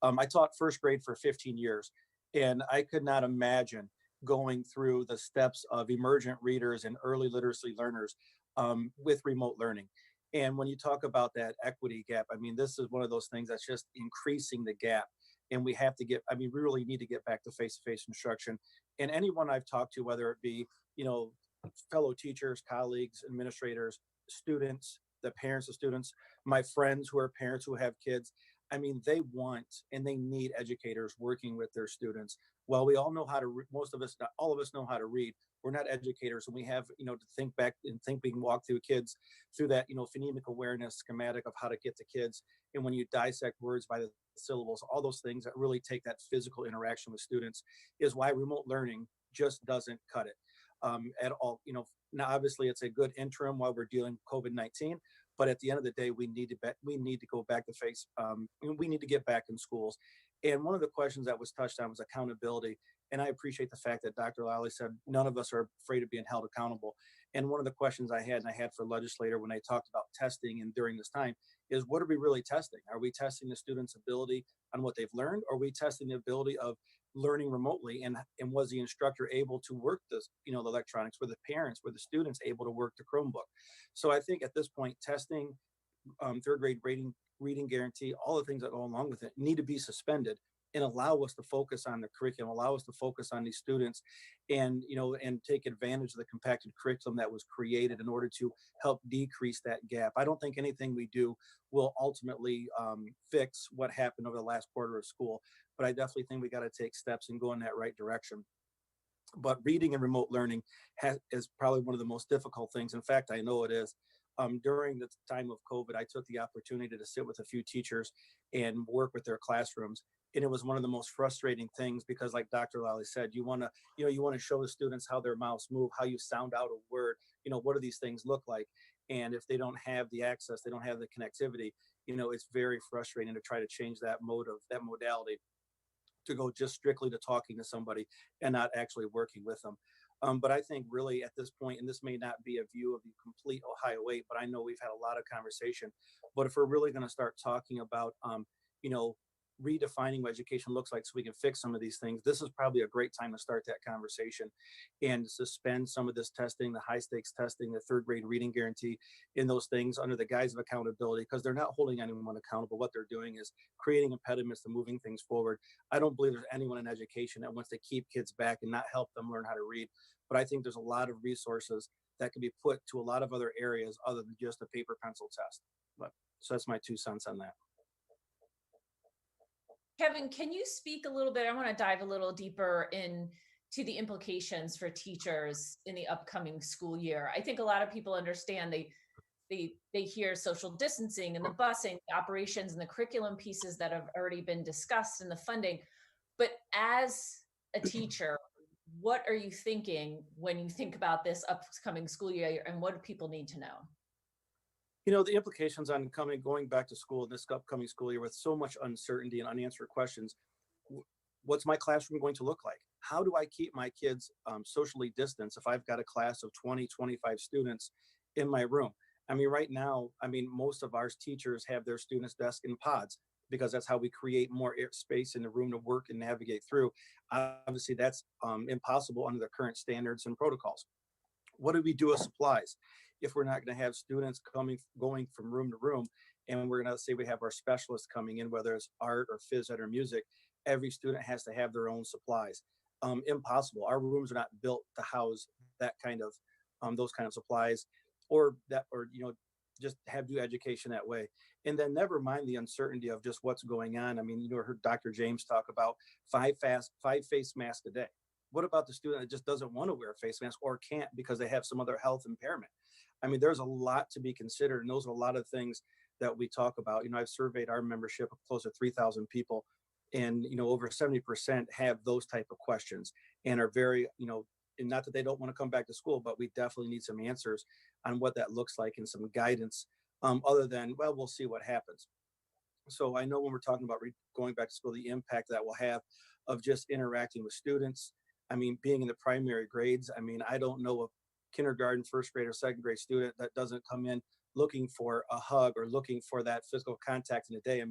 I taught first grade for 15 years, and I could not imagine going through the steps of emergent readers and early literacy learners with remote learning. And when you talk about that equity gap, I mean, this is one of those things that's just increasing the gap. And we have to we really need to get back to face-to-face instruction. And anyone I've talked to, whether it be, fellow teachers, colleagues, administrators, students, the parents of students, my friends who are parents who have kids, I mean, they want and they need educators working with their students. Well, we all know how to, most of us, not all of us know how to read. We're not educators, and we have, to think back and think we can walk through kids through that, phonemic awareness schematic of how to get to kids. And when you dissect words by the syllables, all those things that really take that physical interaction with students is why remote learning just doesn't cut it at all. Now obviously it's a good interim while we're dealing with COVID-19, but at the end of the day, we need to go back to face. We need to get back in schools. And one of the questions that was touched on was accountability. And I appreciate the fact that Dr. Lally said none of us are afraid of being held accountable. And one of the questions I had, and I had for legislator when they talked about testing and during this time, is what are we really testing? Are we testing the students' ability on what they've learned? Or are we testing the ability of learning remotely? And was the instructor able to work this, the electronics? Were the parents, were the students able to work the Chromebook? So I think at this point, testing, third grade reading guarantee, all the things that go along with it need to be suspended and allow us to focus on the curriculum, allow us to focus on these students, and and take advantage of the compacted curriculum that was created in order to help decrease that gap. I don't think anything we do will ultimately fix what happened over the last quarter of school, but I definitely think we got to take steps and go in that right direction. But reading and remote learning is probably one of the most difficult things. In fact, I know it is. During the time of COVID, I took the opportunity to sit with a few teachers and work with their classrooms. And it was one of the most frustrating things because, like Dr. Lally said, you want to show the students how their mouths move, how you sound out a word, what do these things look like? And if they don't have the access, they don't have the connectivity, it's very frustrating to try to change that modality to go just strictly to talking to somebody and not actually working with them. But I think really at this point, and this may not be a view of the complete Ohio 8, but I know we've had a lot of conversation. But if we're really going to start talking about, redefining what education looks like so we can fix some of these things, this is probably a great time to start that conversation and suspend some of this testing, the high stakes testing, the third grade reading guarantee, in those things under the guise of accountability, because they're not holding anyone accountable. What they're doing is creating impediments to moving things forward. I don't believe there's anyone in education that wants to keep kids back and not help them learn how to read. But I think there's a lot of resources that can be put to a lot of other areas other than just a paper pencil test. So that's my 2 cents on that. Kevin, can you speak a little bit? I want to dive a little deeper into the implications for teachers in the upcoming school year. I think a lot of people understand they hear social distancing and the busing, the operations and the curriculum pieces that have already been discussed and the funding. But as a teacher, what are you thinking when you think about this upcoming school year, and what do people need to know? The implications on going back to school in this upcoming school year with so much uncertainty and unanswered questions. What's my classroom going to look like? How do I keep my kids socially distanced if I've got a class of 20, 25 students in my room? I mean, right now, most of our teachers have their students' desk in pods because that's how we create more space in the room to work and navigate through. Obviously, that's impossible under the current standards and protocols. What do we do with supplies if we're not going to have students going from room to room, and we're going to say we have our specialists coming in, whether it's art or phys ed or music? Every student has to have their own supplies. Impossible. Our rooms are not built to house that kind of those kind of supplies, or just do education that way. And then never mind the uncertainty of just what's going on. I heard Dr. James talk about 5 face masks a day. What about the student that just doesn't want to wear a face mask or can't because they have some other health impairment? There's a lot to be considered, and those are a lot of things that we talk about. I've surveyed our membership of close to 3,000 people, and over 70% have those type of questions and are very, and not that they don't want to come back to school, but we definitely need some answers on what that looks like and some guidance, other than, well, we'll see what happens. So I know when we're talking about going back to school, the impact that will have of just interacting with students. Being in the primary grades, I don't know a kindergarten, first grade, or second grade student that doesn't come in looking for a hug or looking for that physical contact in a day.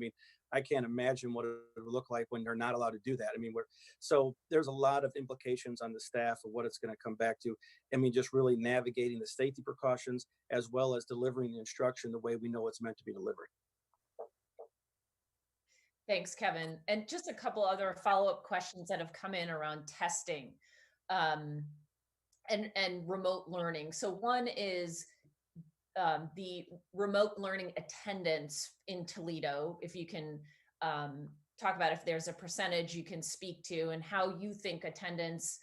I can't imagine what it would look like when they're not allowed to do that. So there's a lot of implications on the staff of what it's going to come back to. Just really navigating the safety precautions as well as delivering the instruction the way we know it's meant to be delivered. Thanks, Kevin. And just a couple other follow-up questions that have come in around testing and remote learning. So one is the remote learning attendance in Toledo, if you can talk about if there's a percentage you can speak to and how you think attendance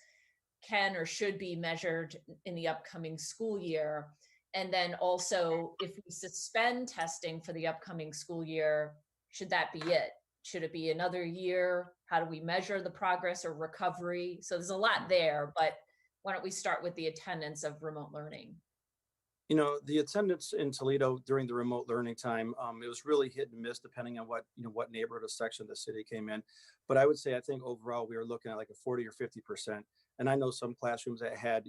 can or should be measured in the upcoming school year. And then also, if we suspend testing for the upcoming school year, should that be it? Should it be another year? How do we measure the progress or recovery? So there's a lot there, but why don't we start with the attendance of remote learning? You know, the attendance in Toledo during the remote learning time, it was really hit and miss depending on what neighborhood or section of the city came in. But I would say, I think overall we were looking at like a 40 or 50%. And I know some classrooms that had,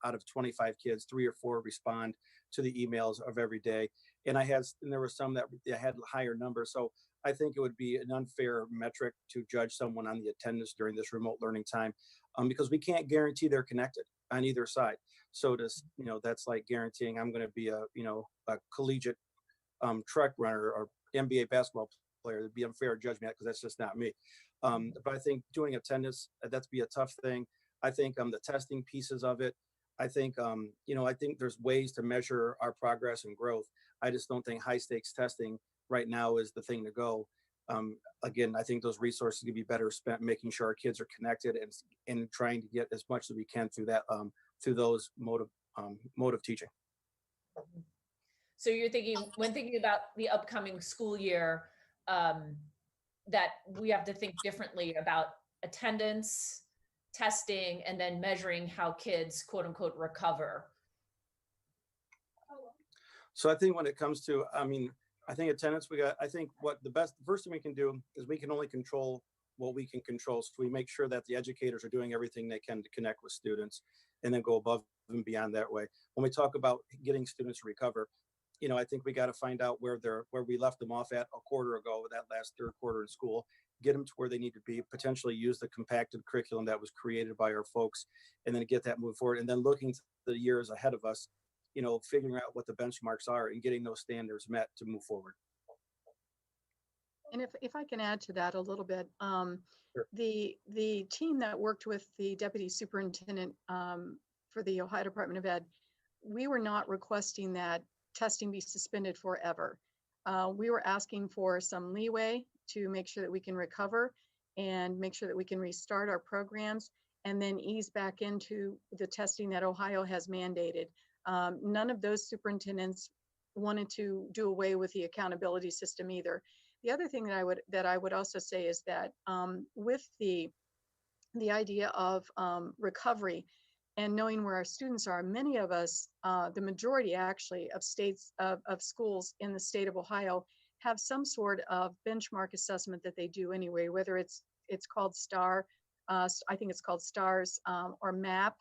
out of 25 kids, 3 or 4 respond to the emails of every day. And there were some that had higher numbers. So I think it would be an unfair metric to judge someone on the attendance during this remote learning time, because we can't guarantee they're connected on either side. So that's like guaranteeing I'm going to be a collegiate track runner or NBA basketball player. It'd be unfair to judge me because that's just not me. But I think doing attendance, that's be a tough thing. I think the testing pieces of it. I think I think there's ways to measure our progress and growth. I just don't think high stakes testing right now is the thing to go. Again, I think those resources could be better spent making sure our kids are connected and trying to get as much as we can through that through those mode of teaching. So you're when thinking about the upcoming school year, that we have to think differently about attendance, testing, and then measuring how kids, quote unquote, recover. So I think when it comes to, I think attendance, I think the first thing we can do is we can only control what we can control. So we make sure that the educators are doing everything they can to connect with students and then go above and beyond that way. When we talk about getting students to recover, I think we got to find out where we left them off at a quarter ago, that last third quarter in school, get them to where they need to be, potentially use the compacted curriculum that was created by our folks, and then get that moving forward. And then looking to the years ahead of us, figuring out what the benchmarks are and getting those standards met to move forward. And if I can add to that a little bit, Sure. the team that worked with the deputy superintendent for the Ohio Department of Ed, we were not requesting that testing be suspended forever. We were asking for some leeway to make sure that we can recover and make sure that we can restart our programs and then ease back into the testing that Ohio has mandated. None of those superintendents wanted to do away with the accountability system either. The other thing that I would also say is that with the idea of recovery and knowing where our students are, many of us, the majority actually of schools in the state of Ohio have some sort of benchmark assessment that they do anyway, whether it's called STAR, I think it's called STARS, or MAP,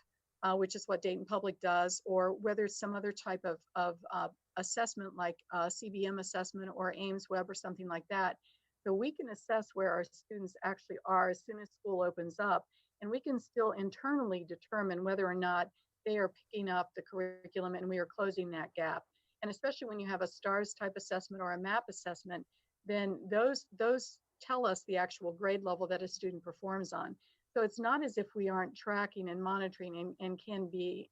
which is what Dayton Public does, or whether it's some other type of assessment like CBM assessment or Ames Web or something like that. So we can assess where our students actually are as soon as school opens up, and we can still internally determine whether or not they are picking up the curriculum and we are closing that gap. And especially when you have a STARS type assessment or a MAP assessment, then those tell us the actual grade level that a student performs on. So it's not as if we aren't tracking and monitoring and can be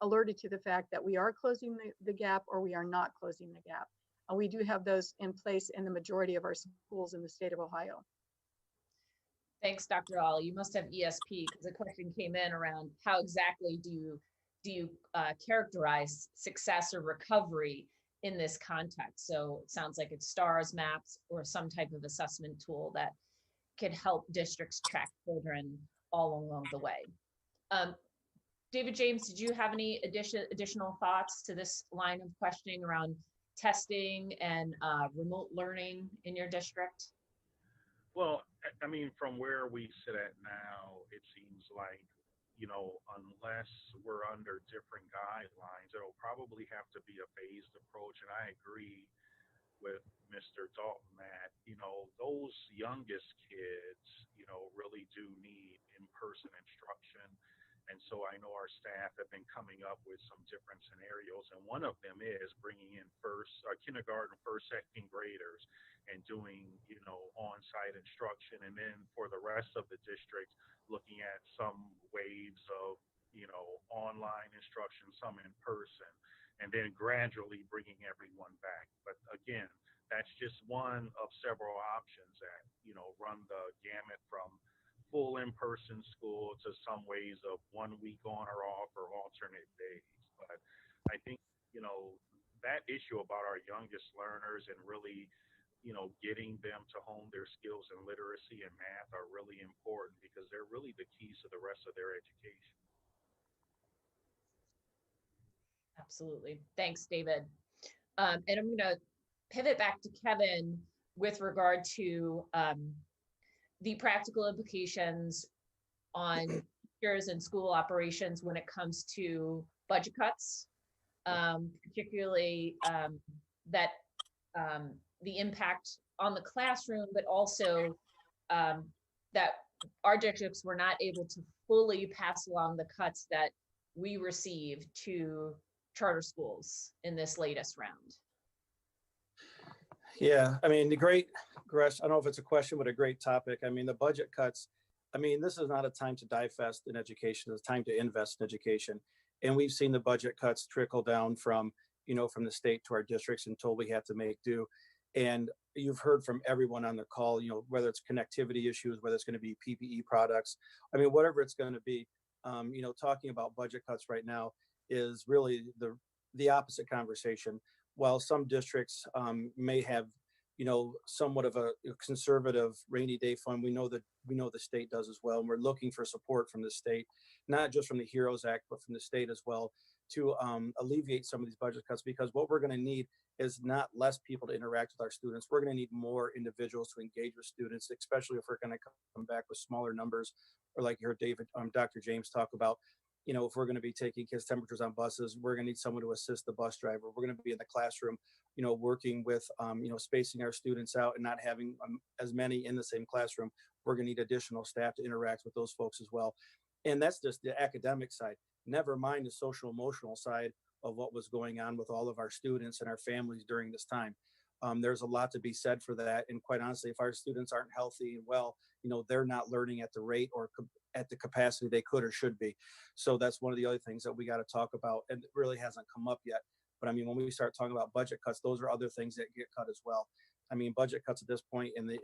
alerted to the fact that we are closing the gap or we are not closing the gap. We do have those in place in the majority of our schools in the state of Ohio. Thanks, Dr. Ollie. You must have ESP because a question came in around how exactly do you characterize success or recovery in this context? So it sounds like it's STARS, MAPS, or some type of assessment tool that could help districts track children all along the way. David James, did you have any additional thoughts to this line of questioning around testing and remote learning in your district? Well, I mean, from where we sit at now, it seems like, unless we're under different guidelines, it'll probably have to be a phased approach. And I agree with Mr. Dalton that, those youngest kids, really do need in-person instruction. And so I know our staff have been coming up with some different scenarios. And one of them is bringing in kindergarten, first, second graders and doing, on-site instruction. And then for the rest of the district, looking at some waves of, online instruction, some in person, and then gradually bringing everyone back. But again, that's just one of several options that, run the gamut from full in-person school to some ways of 1 week on or off or alternate days. But I think, that issue about our youngest learners and really, getting them to hone their skills in literacy and math are really important because they're really the keys to the rest of their education. Absolutely. Thanks, David. And I'm going to pivot back to Kevin with regard to the practical implications on teachers and school operations when it comes to budget cuts, particularly that the impact on the classroom, but also that our districts were not able to fully pass along the cuts that we received to charter schools in this latest round. Yeah, I mean, Gresh, I don't know if it's a question, but a great topic. I mean, the budget cuts, I mean, this is not a time to divest in education. It's a time to invest in education. And we've seen the budget cuts trickle down from the state to our districts until we have to make do. And you've heard from everyone on the call, whether it's connectivity issues, whether it's going to be PPE products, I mean, whatever it's going to be, talking about budget cuts right now is really the opposite conversation. While some districts may have, somewhat of a conservative rainy day fund, we know the state does as well. And we're looking for support from the state, not just from the HEROES Act, but from the state as well to alleviate some of these budget cuts, because what we're going to need is not less people to interact with our students. We're going to need more individuals to engage with students, especially if we're going to come back with smaller numbers, or like you heard Dr. James talk about, if we're going to be taking kids' temperatures on buses, we're going to need someone to assist the bus driver. We're going to be in the classroom, working with, spacing our students out and not having as many in the same classroom. We're going to need additional staff to interact with those folks as well. And that's just the academic side, never mind the social emotional side of what was going on with all of our students and our families during this time. There's a lot to be said for that. And quite honestly, if our students aren't healthy and well, they're not learning at the rate or at the capacity they could or should be. So that's one of the other things that we got to talk about, and it really hasn't come up yet. But I mean, when we start talking about budget cuts, those are other things that get cut as well. I mean, budget cuts at this point and the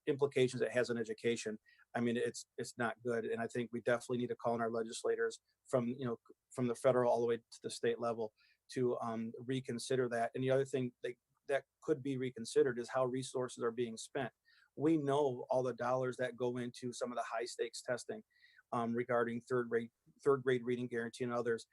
implications it has on education, I mean, it's not good. And I think we definitely need to call on our legislators from the federal all the way to the state level to reconsider that. And the other thing that could be reconsidered is how resources are being spent. We know all the dollars that go into some of the high stakes testing regarding third grade reading guarantee and others.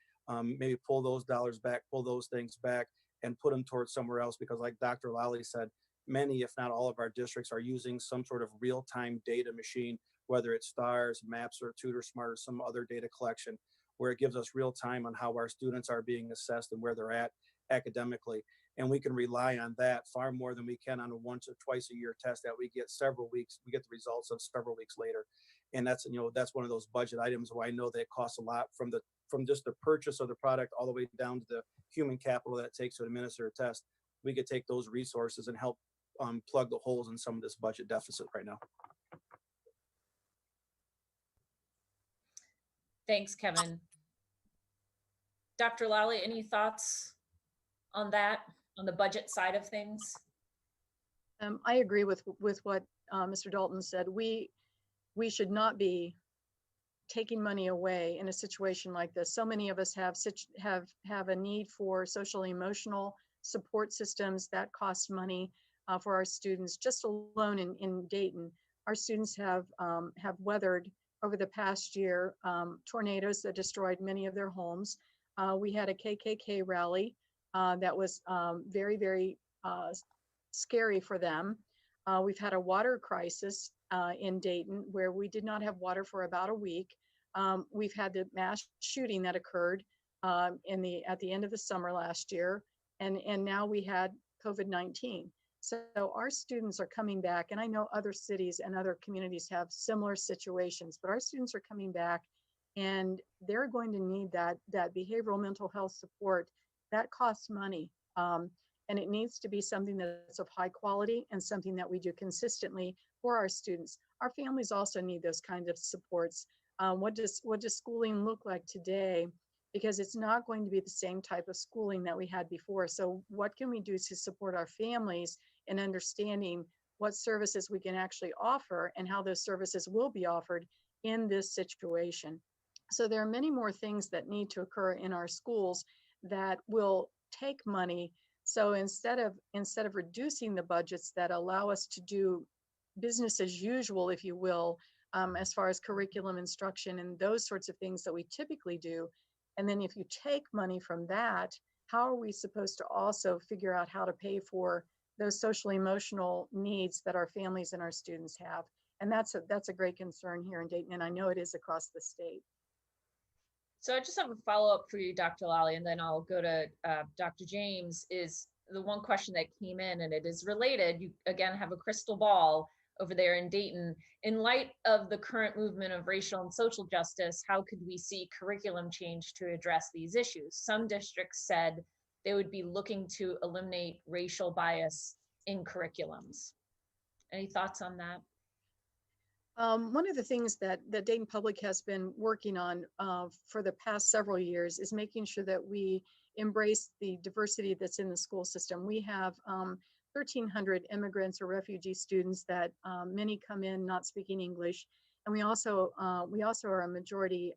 Maybe pull those dollars back, pull those things back and put them towards somewhere else, because like Dr. Lally said, many, if not all of our districts are using some sort of real-time data machine, whether it's STARS, MAPS, or TutorSmart, or some other data collection, where it gives us real time on how our students are being assessed and where they're at academically. And we can rely on that far more than we can on a once or twice a year test that we get we get the results of several weeks later. And that's one of those budget items where I know that it costs a lot from just the purchase of the product all the way down to the human capital that it takes to administer a test. We could take those resources and help plug the holes in some of this budget deficit right now. Thanks, Kevin. Dr. Lally, any thoughts on that, on the budget side of things? I agree with what Mr. Dalton said. We should not be taking money away in a situation like this. So many of us have a need for social emotional support systems that cost money for our students. Just alone in Dayton, our students have weathered over the past year tornadoes that destroyed many of their homes. We had a KKK rally that was very, very scary for them. We've had a water crisis in Dayton where we did not have water for about a week. We've had the mass shooting that occurred at the end of the summer last year, and now we had COVID-19. So our students are coming back, and I know other cities and other communities have similar situations, but our students are coming back, and they're going to need that behavioral mental health support. That costs money, and it needs to be something that's of high quality and something that we do consistently for our students. Our families also need those kinds of supports. What does schooling look like today? Because it's not going to be the same type of schooling that we had before. So what can we do to support our families and understanding what services we can actually offer and how those services will be offered in this situation. So there are many more things that need to occur in our schools that will take money. So instead of reducing the budgets that allow us to do business as usual, if you will, as far as curriculum instruction and those sorts of things that we typically do, and then if you take money from that, how are we supposed to also figure out how to pay for those social emotional needs that our families and our students have? And that's a great concern here in Dayton, and I know it is across the state. So I just have a follow-up for you, Dr. Lally, and then I'll go to Dr. James. Is the one question that came in, and it is related. You again have a crystal ball over there in Dayton. In light of the current movement of racial and social justice, how could we see curriculum change to address these issues? Some districts said they would be looking to eliminate racial bias in curriculums. Any thoughts on that? One of the things that Dayton Public has been working on for the past several years is making sure that we embrace the diversity that's in the school system. We have 1,300 immigrants or refugee students that many come in not speaking English, and we also are a majority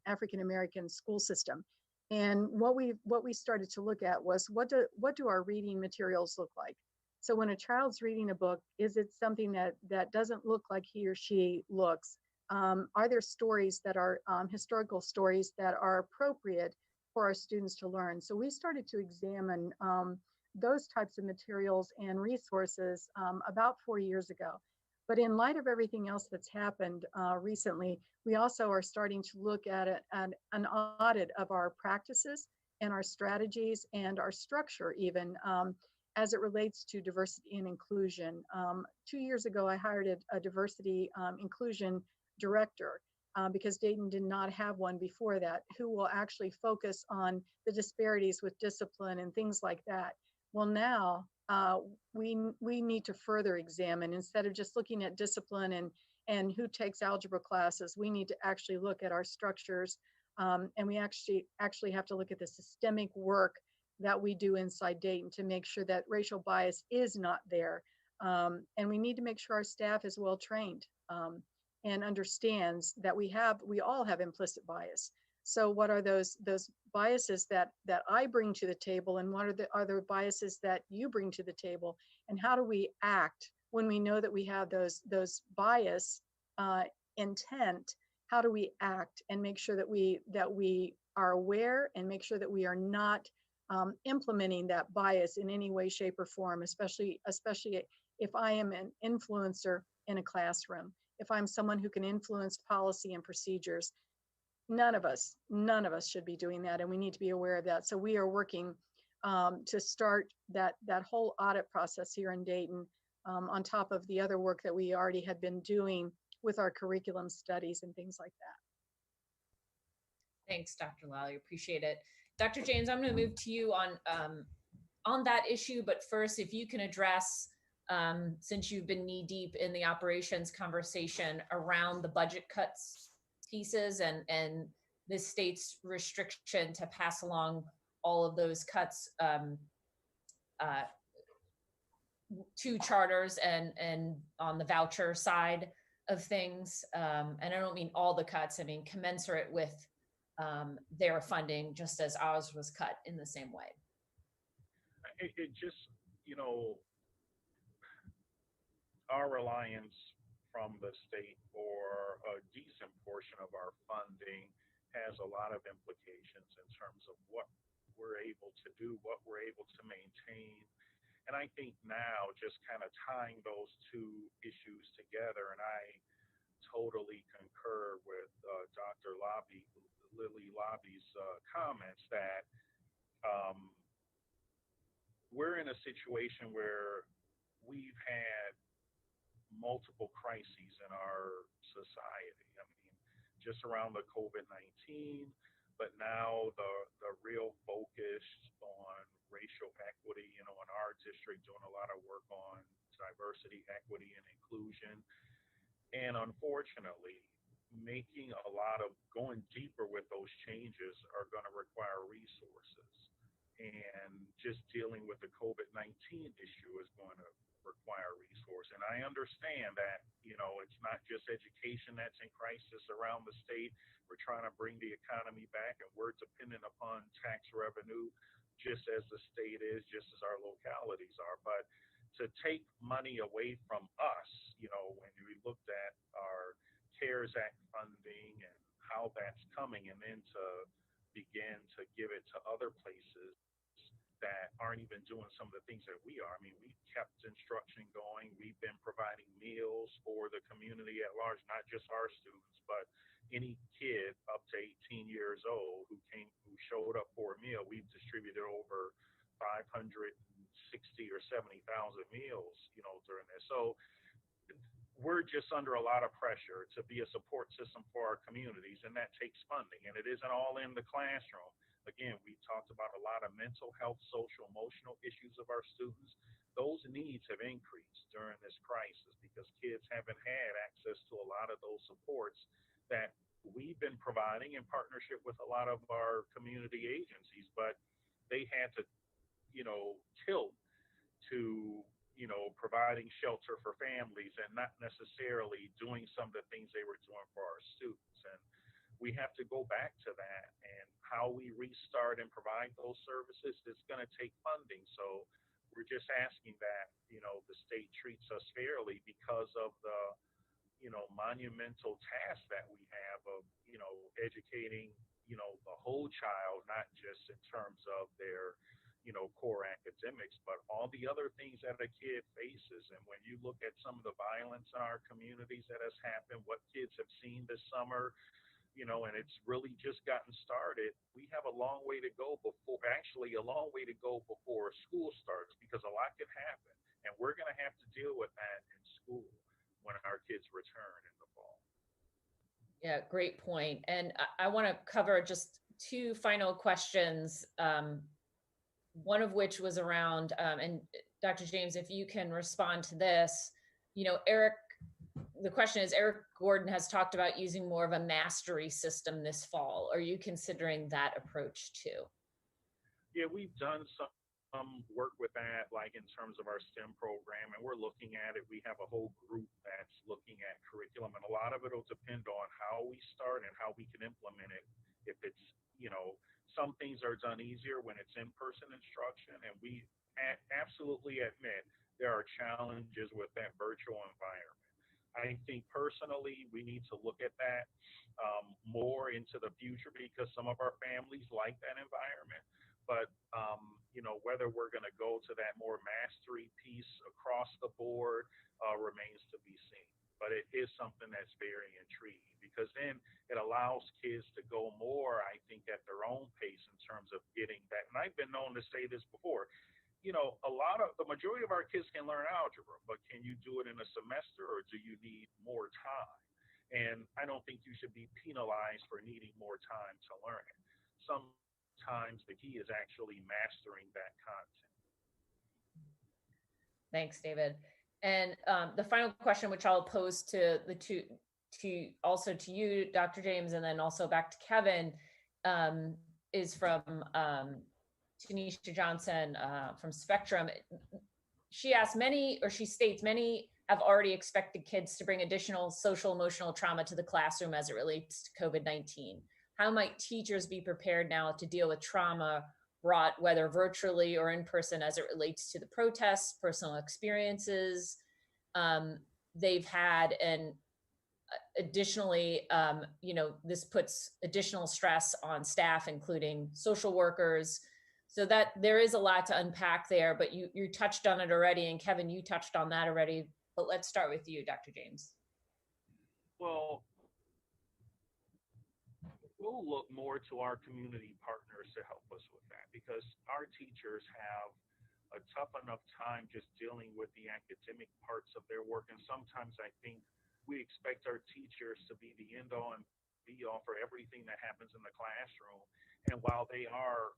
African American school system. And what we started to look at was what do our reading materials look like? So when a child's reading a book, is it something that doesn't look like he or she looks? Are there stories that are historical stories that are appropriate for our students to learn? So we started to examine those types of materials and resources about 4 years ago. But in light of everything else that's happened recently, we also are starting to look at an audit of our practices and our strategies and our structure even, as it relates to diversity and inclusion. 2 years ago, I hired a diversity inclusion director because Dayton did not have one before that, who will actually focus on the disparities with discipline and things like that. Well, now we need to further examine, instead of just looking at discipline and who takes algebra classes, we need to actually look at our structures, and we actually have to look at the systemic work that we do inside Dayton to make sure that racial bias is not there. And we need to make sure our staff is well trained and understands that we all have implicit bias. So what are those biases that I bring to the table, and what are the biases that you bring to the table? And how do we act when we know that we have those bias intent? How do we act and make sure that we are aware and make sure that we are not implementing that bias in any way, shape, or form, especially if I am an influencer in a classroom, if I'm someone who can influence policy and procedures. None of us should be doing that, and we need to be aware of that. So we are working to start that whole audit process here in Dayton, on top of the other work that we already had been doing with our curriculum studies and things like that. Thanks, Dr. Lally, appreciate it. Dr. James, I'm going to move to you on that issue, but first, if you can address, since you've been knee deep in the operations conversation around the budget cuts pieces and the state's restriction to pass along all of those cuts to charters and on the voucher side of things. And I don't mean all the cuts, I mean commensurate with their funding, just as ours was cut in the same way. It just, our reliance from the state for a decent portion of our funding has a lot of implications in terms of what we're able to do, what we're able to maintain. And I think now just kind of tying those two issues together, and I totally concur with Dr. Lily Lobby's comments that we're in a situation where we've had multiple crises in our society. I mean, just around the COVID-19, but now the real focus on racial equity, in our district, doing a lot of work on diversity, equity, and inclusion. And unfortunately, going deeper with those changes are going to require resources. And just dealing with the COVID-19 issue is going to require resource. And I understand that, it's not just education that's in crisis around the state. We're trying to bring the economy back, and we're dependent upon tax revenue, just as the state is, just as our localities are. But to take money away from us, when we looked at our CARES Act funding and how that's coming, and then to begin to give it to other places that aren't even doing some of the things that we are. I mean, we kept instruction going. We've been providing meals for the community at large, not just our students, but any kid up to 18 years old who showed up for a meal. We've distributed over 560 or 70,000 meals, during this. So we're just under a lot of pressure to be a support system for our communities, and that takes funding, and it isn't all in the classroom. Again, we talked about a lot of mental health, social, emotional issues of our students. Those needs have increased during this crisis because kids haven't had access to a lot of those supports that we've been providing in partnership with a lot of our community agencies, but they had to, tilt to, providing shelter for families and not necessarily doing some of the things they were doing for our students. And we have to go back to that, and how we restart and provide those services is going to take funding. So we're just asking that, the state treats us fairly because of the, monumental task that we have of, educating, the whole child, not just in terms of their, core academics, but all the other things that a kid faces. And when you look at some of the violence in our communities that has happened, what kids have seen this summer, and it's really just gotten started. We have a long way to go before school starts, because a lot could happen. And we're going to have to deal with that in school when our kids return in the fall. Yeah, great point. And I want to cover just two final questions. One of which was around, and Dr. James, if you can respond to this, Eric, the question is, Eric Gordon has talked about using more of a mastery system this fall. Are you considering that approach too? Yeah, we've done some work with that, like in terms of our STEM program, and we're looking at it. We have a whole group that's looking at curriculum, and a lot of it will depend on how we start and how we can implement it. If it's, some things are done easier when it's in-person instruction, and we absolutely admit there are challenges with that virtual environment. I think personally, we need to look at that more into the future, because some of our families like that environment. But, whether we're going to go to that more mastery piece across the board remains to be seen. But it is something that's very intriguing, because then it allows kids to go more, I think, at their own pace in terms of getting that. And I've been known to say this before, the majority of our kids can learn algebra, but can you do it in a semester, or do you need more time? And I don't think you should be penalized for needing more time to learn it. Sometimes the key is actually mastering that content. Thanks, David. And the final question, which I'll pose to the two, to you, Dr. James, and then also back to Kevin, is from Tanisha Johnson from Spectrum. She states many have already expected kids to bring additional social emotional trauma to the classroom as it relates to COVID-19. How might teachers be prepared now to deal with trauma brought, whether virtually or in person, as it relates to the protests, personal experiences they've had, and additionally, this puts additional stress on staff, including social workers. So that there is a lot to unpack there, but you touched on it already, and Kevin, you touched on that already, but let's start with you, Dr. James. Well, we'll look more to our community partners to help us with that, because our teachers have a tough enough time just dealing with the academic parts of their work. And sometimes I think we expect our teachers to be the end all and be all for everything that happens in the classroom. And while they are,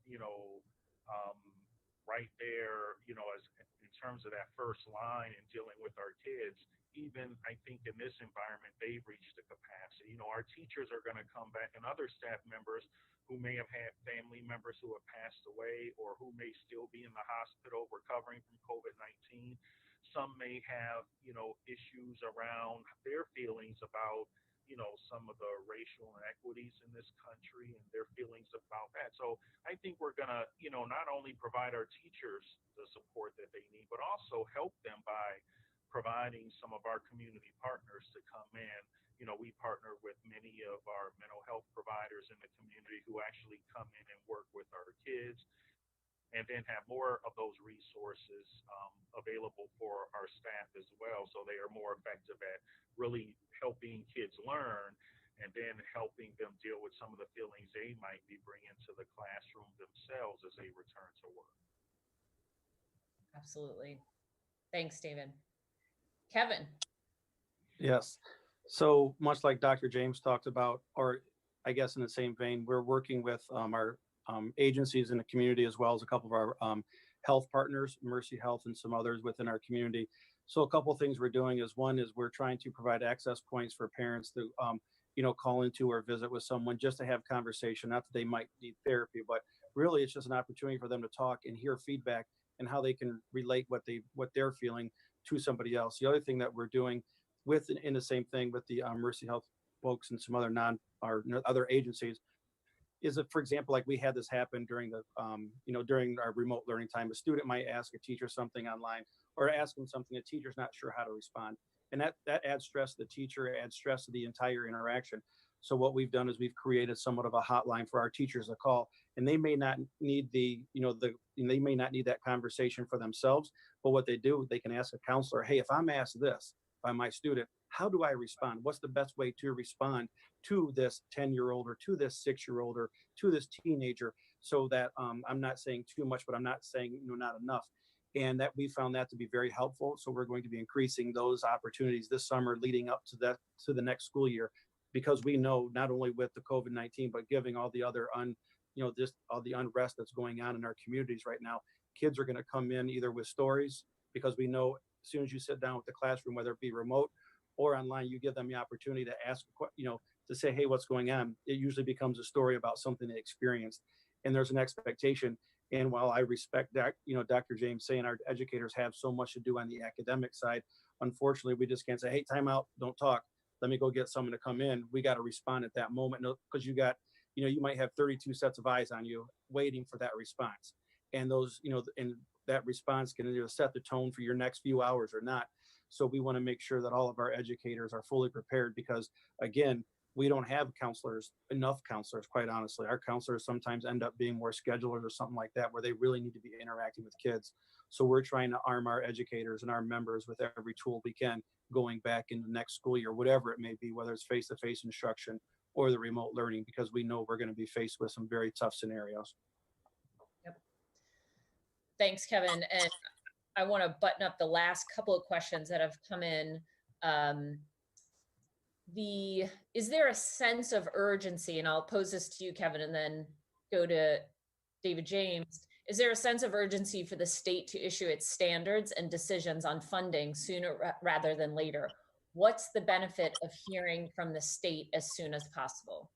right there, as in terms of that first line in dealing with our kids, even I think in this environment, they've reached the capacity. Our teachers are going to come back, and other staff members who may have had family members who have passed away, or who may still be in the hospital recovering from COVID-19. some may have, issues around their feelings about, some of the racial inequities in this country and their feelings about that. So I think we're going to, not only provide our teachers the support that they need, but also help them by providing some of our community partners to come in. We partner with many of our mental health providers in the community who actually come in and work with our kids, and then have more of those resources available for our staff as well. So they are more effective at really helping kids learn and then helping them deal with some of the feelings they might be bringing to the classroom themselves as they return to work. Absolutely. Thanks, David. Kevin. Yes. So much like Dr. James talked about, or I guess in the same vein, we're working with our agencies in the community, as well as a couple of our health partners, Mercy Health and some others within our community. So a couple of things we're doing is, one is we're trying to provide access points for parents to, call into or visit with someone just to have conversation. Not that they might need therapy, but really it's just an opportunity for them to talk and hear feedback and how they can relate what they're feeling to somebody else. The other thing that we're doing in the same thing with the Mercy Health folks and some other other agencies is that, for example, like we had this happen during during our remote learning time. A student might ask a teacher something online, or ask them something, a teacher's not sure how to respond. And that adds stress to the teacher, adds stress to the entire interaction. So what we've done is we've created somewhat of a hotline for our teachers to call, and they may not need they may not need that conversation for themselves, but what they do, they can ask a counselor, hey, if I'm asked this by my student, how do I respond? What's the best way to respond to this 10-year-old or to this 6-year-old or to this teenager, so that I'm not saying too much, but I'm not saying not enough. And that we found that to be very helpful. So we're going to be increasing those opportunities this summer leading up to the next school year, because we know not only with the COVID-19, but giving all the other all the unrest that's going on in our communities right now, kids are going to come in either with stories, because we know as soon as you sit down with the classroom, whether it be remote or online, you give them the opportunity to ask, to say, hey, what's going on? It usually becomes a story about something they experienced, and there's an expectation. And while I respect that, Dr. James saying our educators have so much to do on the academic side, unfortunately, we just can't say, hey, time out, don't talk. Let me go get someone to come in. We got to respond at that moment, because you got, you might have 32 sets of eyes on you waiting for that response. And those, and that response can either set the tone for your next few hours or not. So we want to make sure that all of our educators are fully prepared, because again, we don't have enough counselors, quite honestly. Our counselors sometimes end up being more schedulers or something like that, where they really need to be interacting with kids. So we're trying to arm our educators and our members with every tool we can going back in the next school year, whatever it may be, whether it's face-to-face instruction or the remote learning, because we know we're going to be faced with some very tough scenarios. Yep. Thanks, Kevin. And I want to button up the last couple of questions that have come in. Is there a sense of urgency, and I'll pose this to you, Kevin, and then go to David James. Is there a sense of urgency for the state to issue its standards and decisions on funding sooner rather than later? What's the benefit of hearing from the state as soon as possible?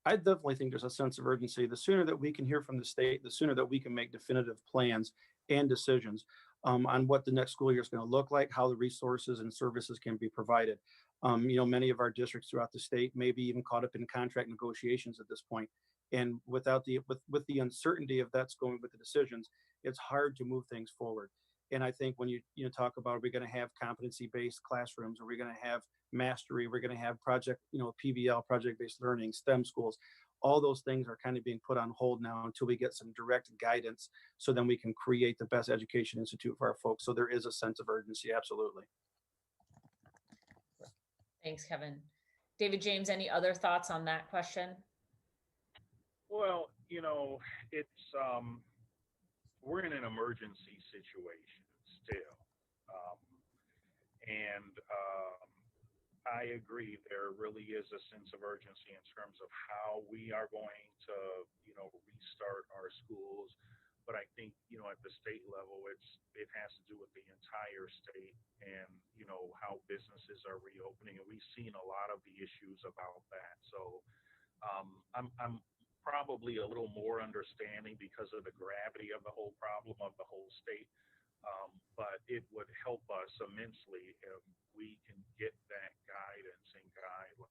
I definitely think there's a sense of urgency. The sooner that we can hear from the state, the sooner that we can make definitive plans and decisions on what the next school year is going to look like, how the resources and services can be provided. Many of our districts throughout the state may be even caught up in contract negotiations at this point. And with the uncertainty of that's going with the decisions, it's hard to move things forward. And I think when you talk about, are we going to have competency-based classrooms? Are we going to have mastery? We're going to have PBL, project-based learning, STEM schools. All those things are kind of being put on hold now until we get some direct guidance, so then we can create the best education institute for our folks. So there is a sense of urgency, absolutely. Thanks, Kevin. David James, any other thoughts on that question? Well, it's we're in an emergency situation still, and I agree. There really is a sense of urgency in terms of how we are going to, restart our schools. But I think, at the state level, it has to do with the entire state and, how businesses are reopening. And we've seen a lot of the issues about that. So I'm probably a little more understanding because of the gravity of the whole problem of the whole state. But it would help us immensely if we can get that guidance and guidelines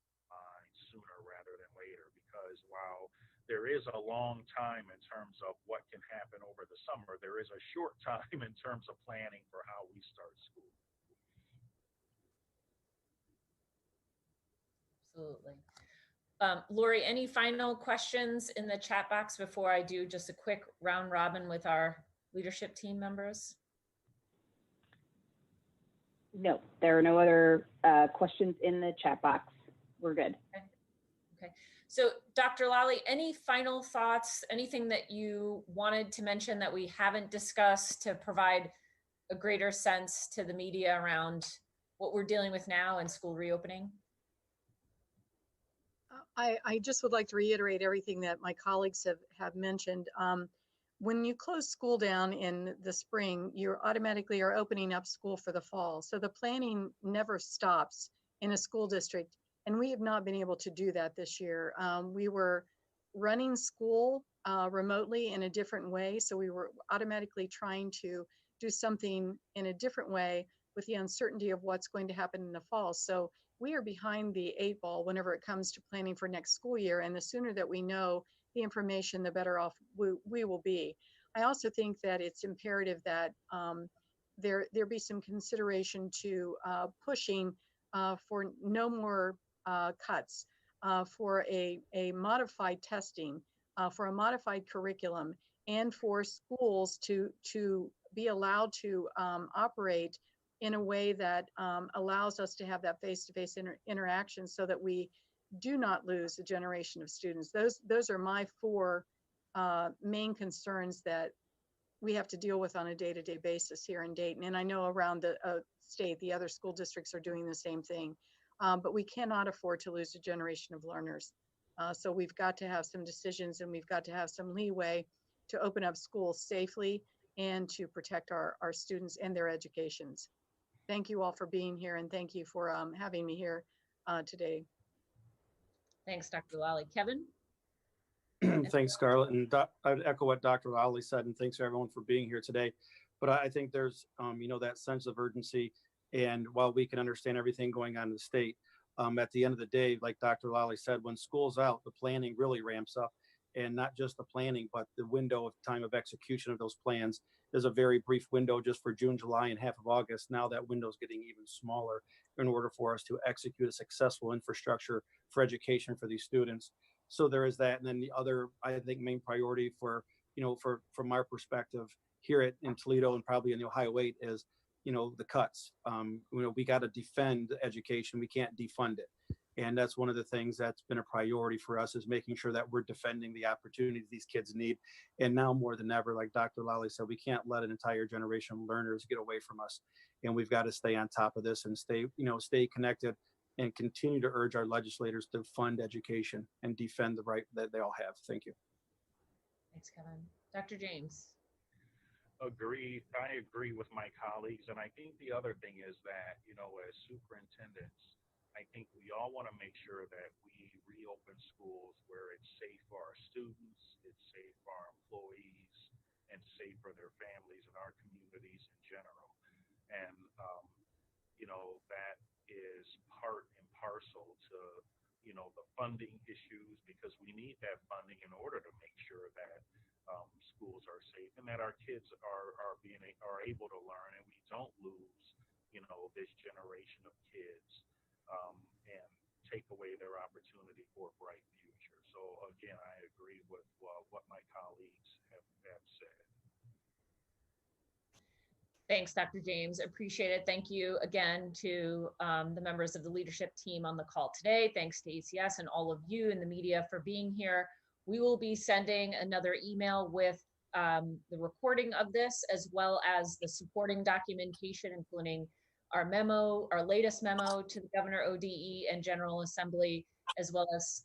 sooner rather than later. Because while there is a long time in terms of what can happen over the summer, there is a short time in terms of planning for how we start school. Absolutely. Lori, any final questions in the chat box before I do just a quick round robin with our leadership team members? No, there are no other questions in the chat box. We're good. Okay. So Dr. Lally, any final thoughts, anything that you wanted to mention that we haven't discussed to provide a greater sense to the media around what we're dealing with now and school reopening? I just would like to reiterate everything that my colleagues have mentioned. When you close school down in the spring, you automatically are opening up school for the fall. So the planning never stops in a school district. And we have not been able to do that this year. We were running school remotely in a different way. So we were automatically trying to do something in a different way with the uncertainty of what's going to happen in the fall. So we are behind the 8 ball whenever it comes to planning for next school year. And the sooner that we know the information, the better off we will be. I also think that it's imperative that there be some consideration to pushing for no more cuts, for a modified testing, for a modified curriculum, and for schools to be allowed to operate in a way that allows us to have that face-to-face interaction so that we do not lose a generation of students. Those are my 4 main concerns that we have to deal with on a day-to-day basis here in Dayton. And I know around the state, the other school districts are doing the same thing. But we cannot afford to lose a generation of learners. So we've got to have some decisions, and we've got to have some leeway to open up schools safely and to protect our students and their educations. Thank you all for being here, and thank you for having me here today. Thanks, Dr. Lally. Kevin? Thanks, Scarlett. And I'd echo what Dr. Lally said, and thanks everyone for being here today. But I think there's, that sense of urgency. And while we can understand everything going on in the state, at the end of the day, like Dr. Lally said, when school's out, the planning really ramps up. And not just the planning, but the window of time of execution of those plans. There's a very brief window just for June, July, and half of August. Now that window is getting even smaller in order for us to execute a successful infrastructure for education for these students. So there is that. And then the other, I think, main priority from our perspective here in Toledo and probably in the Ohio 8 is, the cuts. We got to defend education. We can't defund it. And that's one of the things that's been a priority for us, is making sure that we're defending the opportunities these kids need. And now more than ever, like Dr. Lally said, we can't let an entire generation of learners get away from us. And we've got to stay on top of this and stay connected and continue to urge our legislators to fund education and defend the right that they all have. Thank you. Thanks, Kevin. Dr. James? Agreed. I agree with my colleagues. And I think the other thing is that, as superintendents, I think we all want to make sure that we reopen schools where it's safe for our students, it's safe for our employees, and safe for their families and our communities in general. And, that is part and parcel to, the funding issues, because we need that funding in order to make sure that schools are safe and that our kids are able to learn, and we don't lose, this generation of kids. And take away their opportunity for a bright future. So again, I agree with what my colleagues have said. Thanks, Dr. James. Appreciate it. Thank you again to the members of the leadership team on the call today. Thanks to ACS and all of you in the media for being here. We will be sending another email with the recording of this, as well as the supporting documentation, including our latest memo to the Governor, ODE, and General Assembly, as well as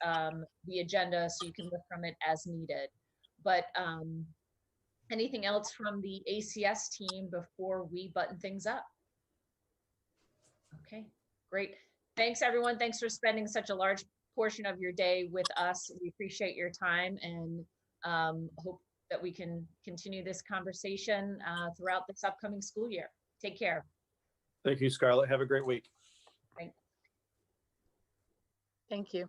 the agenda, so you can look from it as needed. But anything else from the ACS team before we button things up? Okay, great. Thanks, everyone. Thanks for spending such a large portion of your day with us. We appreciate your time, and hope that we can continue this conversation throughout this upcoming school year. Take care. Thank you, Scarlett. Have a great week. Thank you.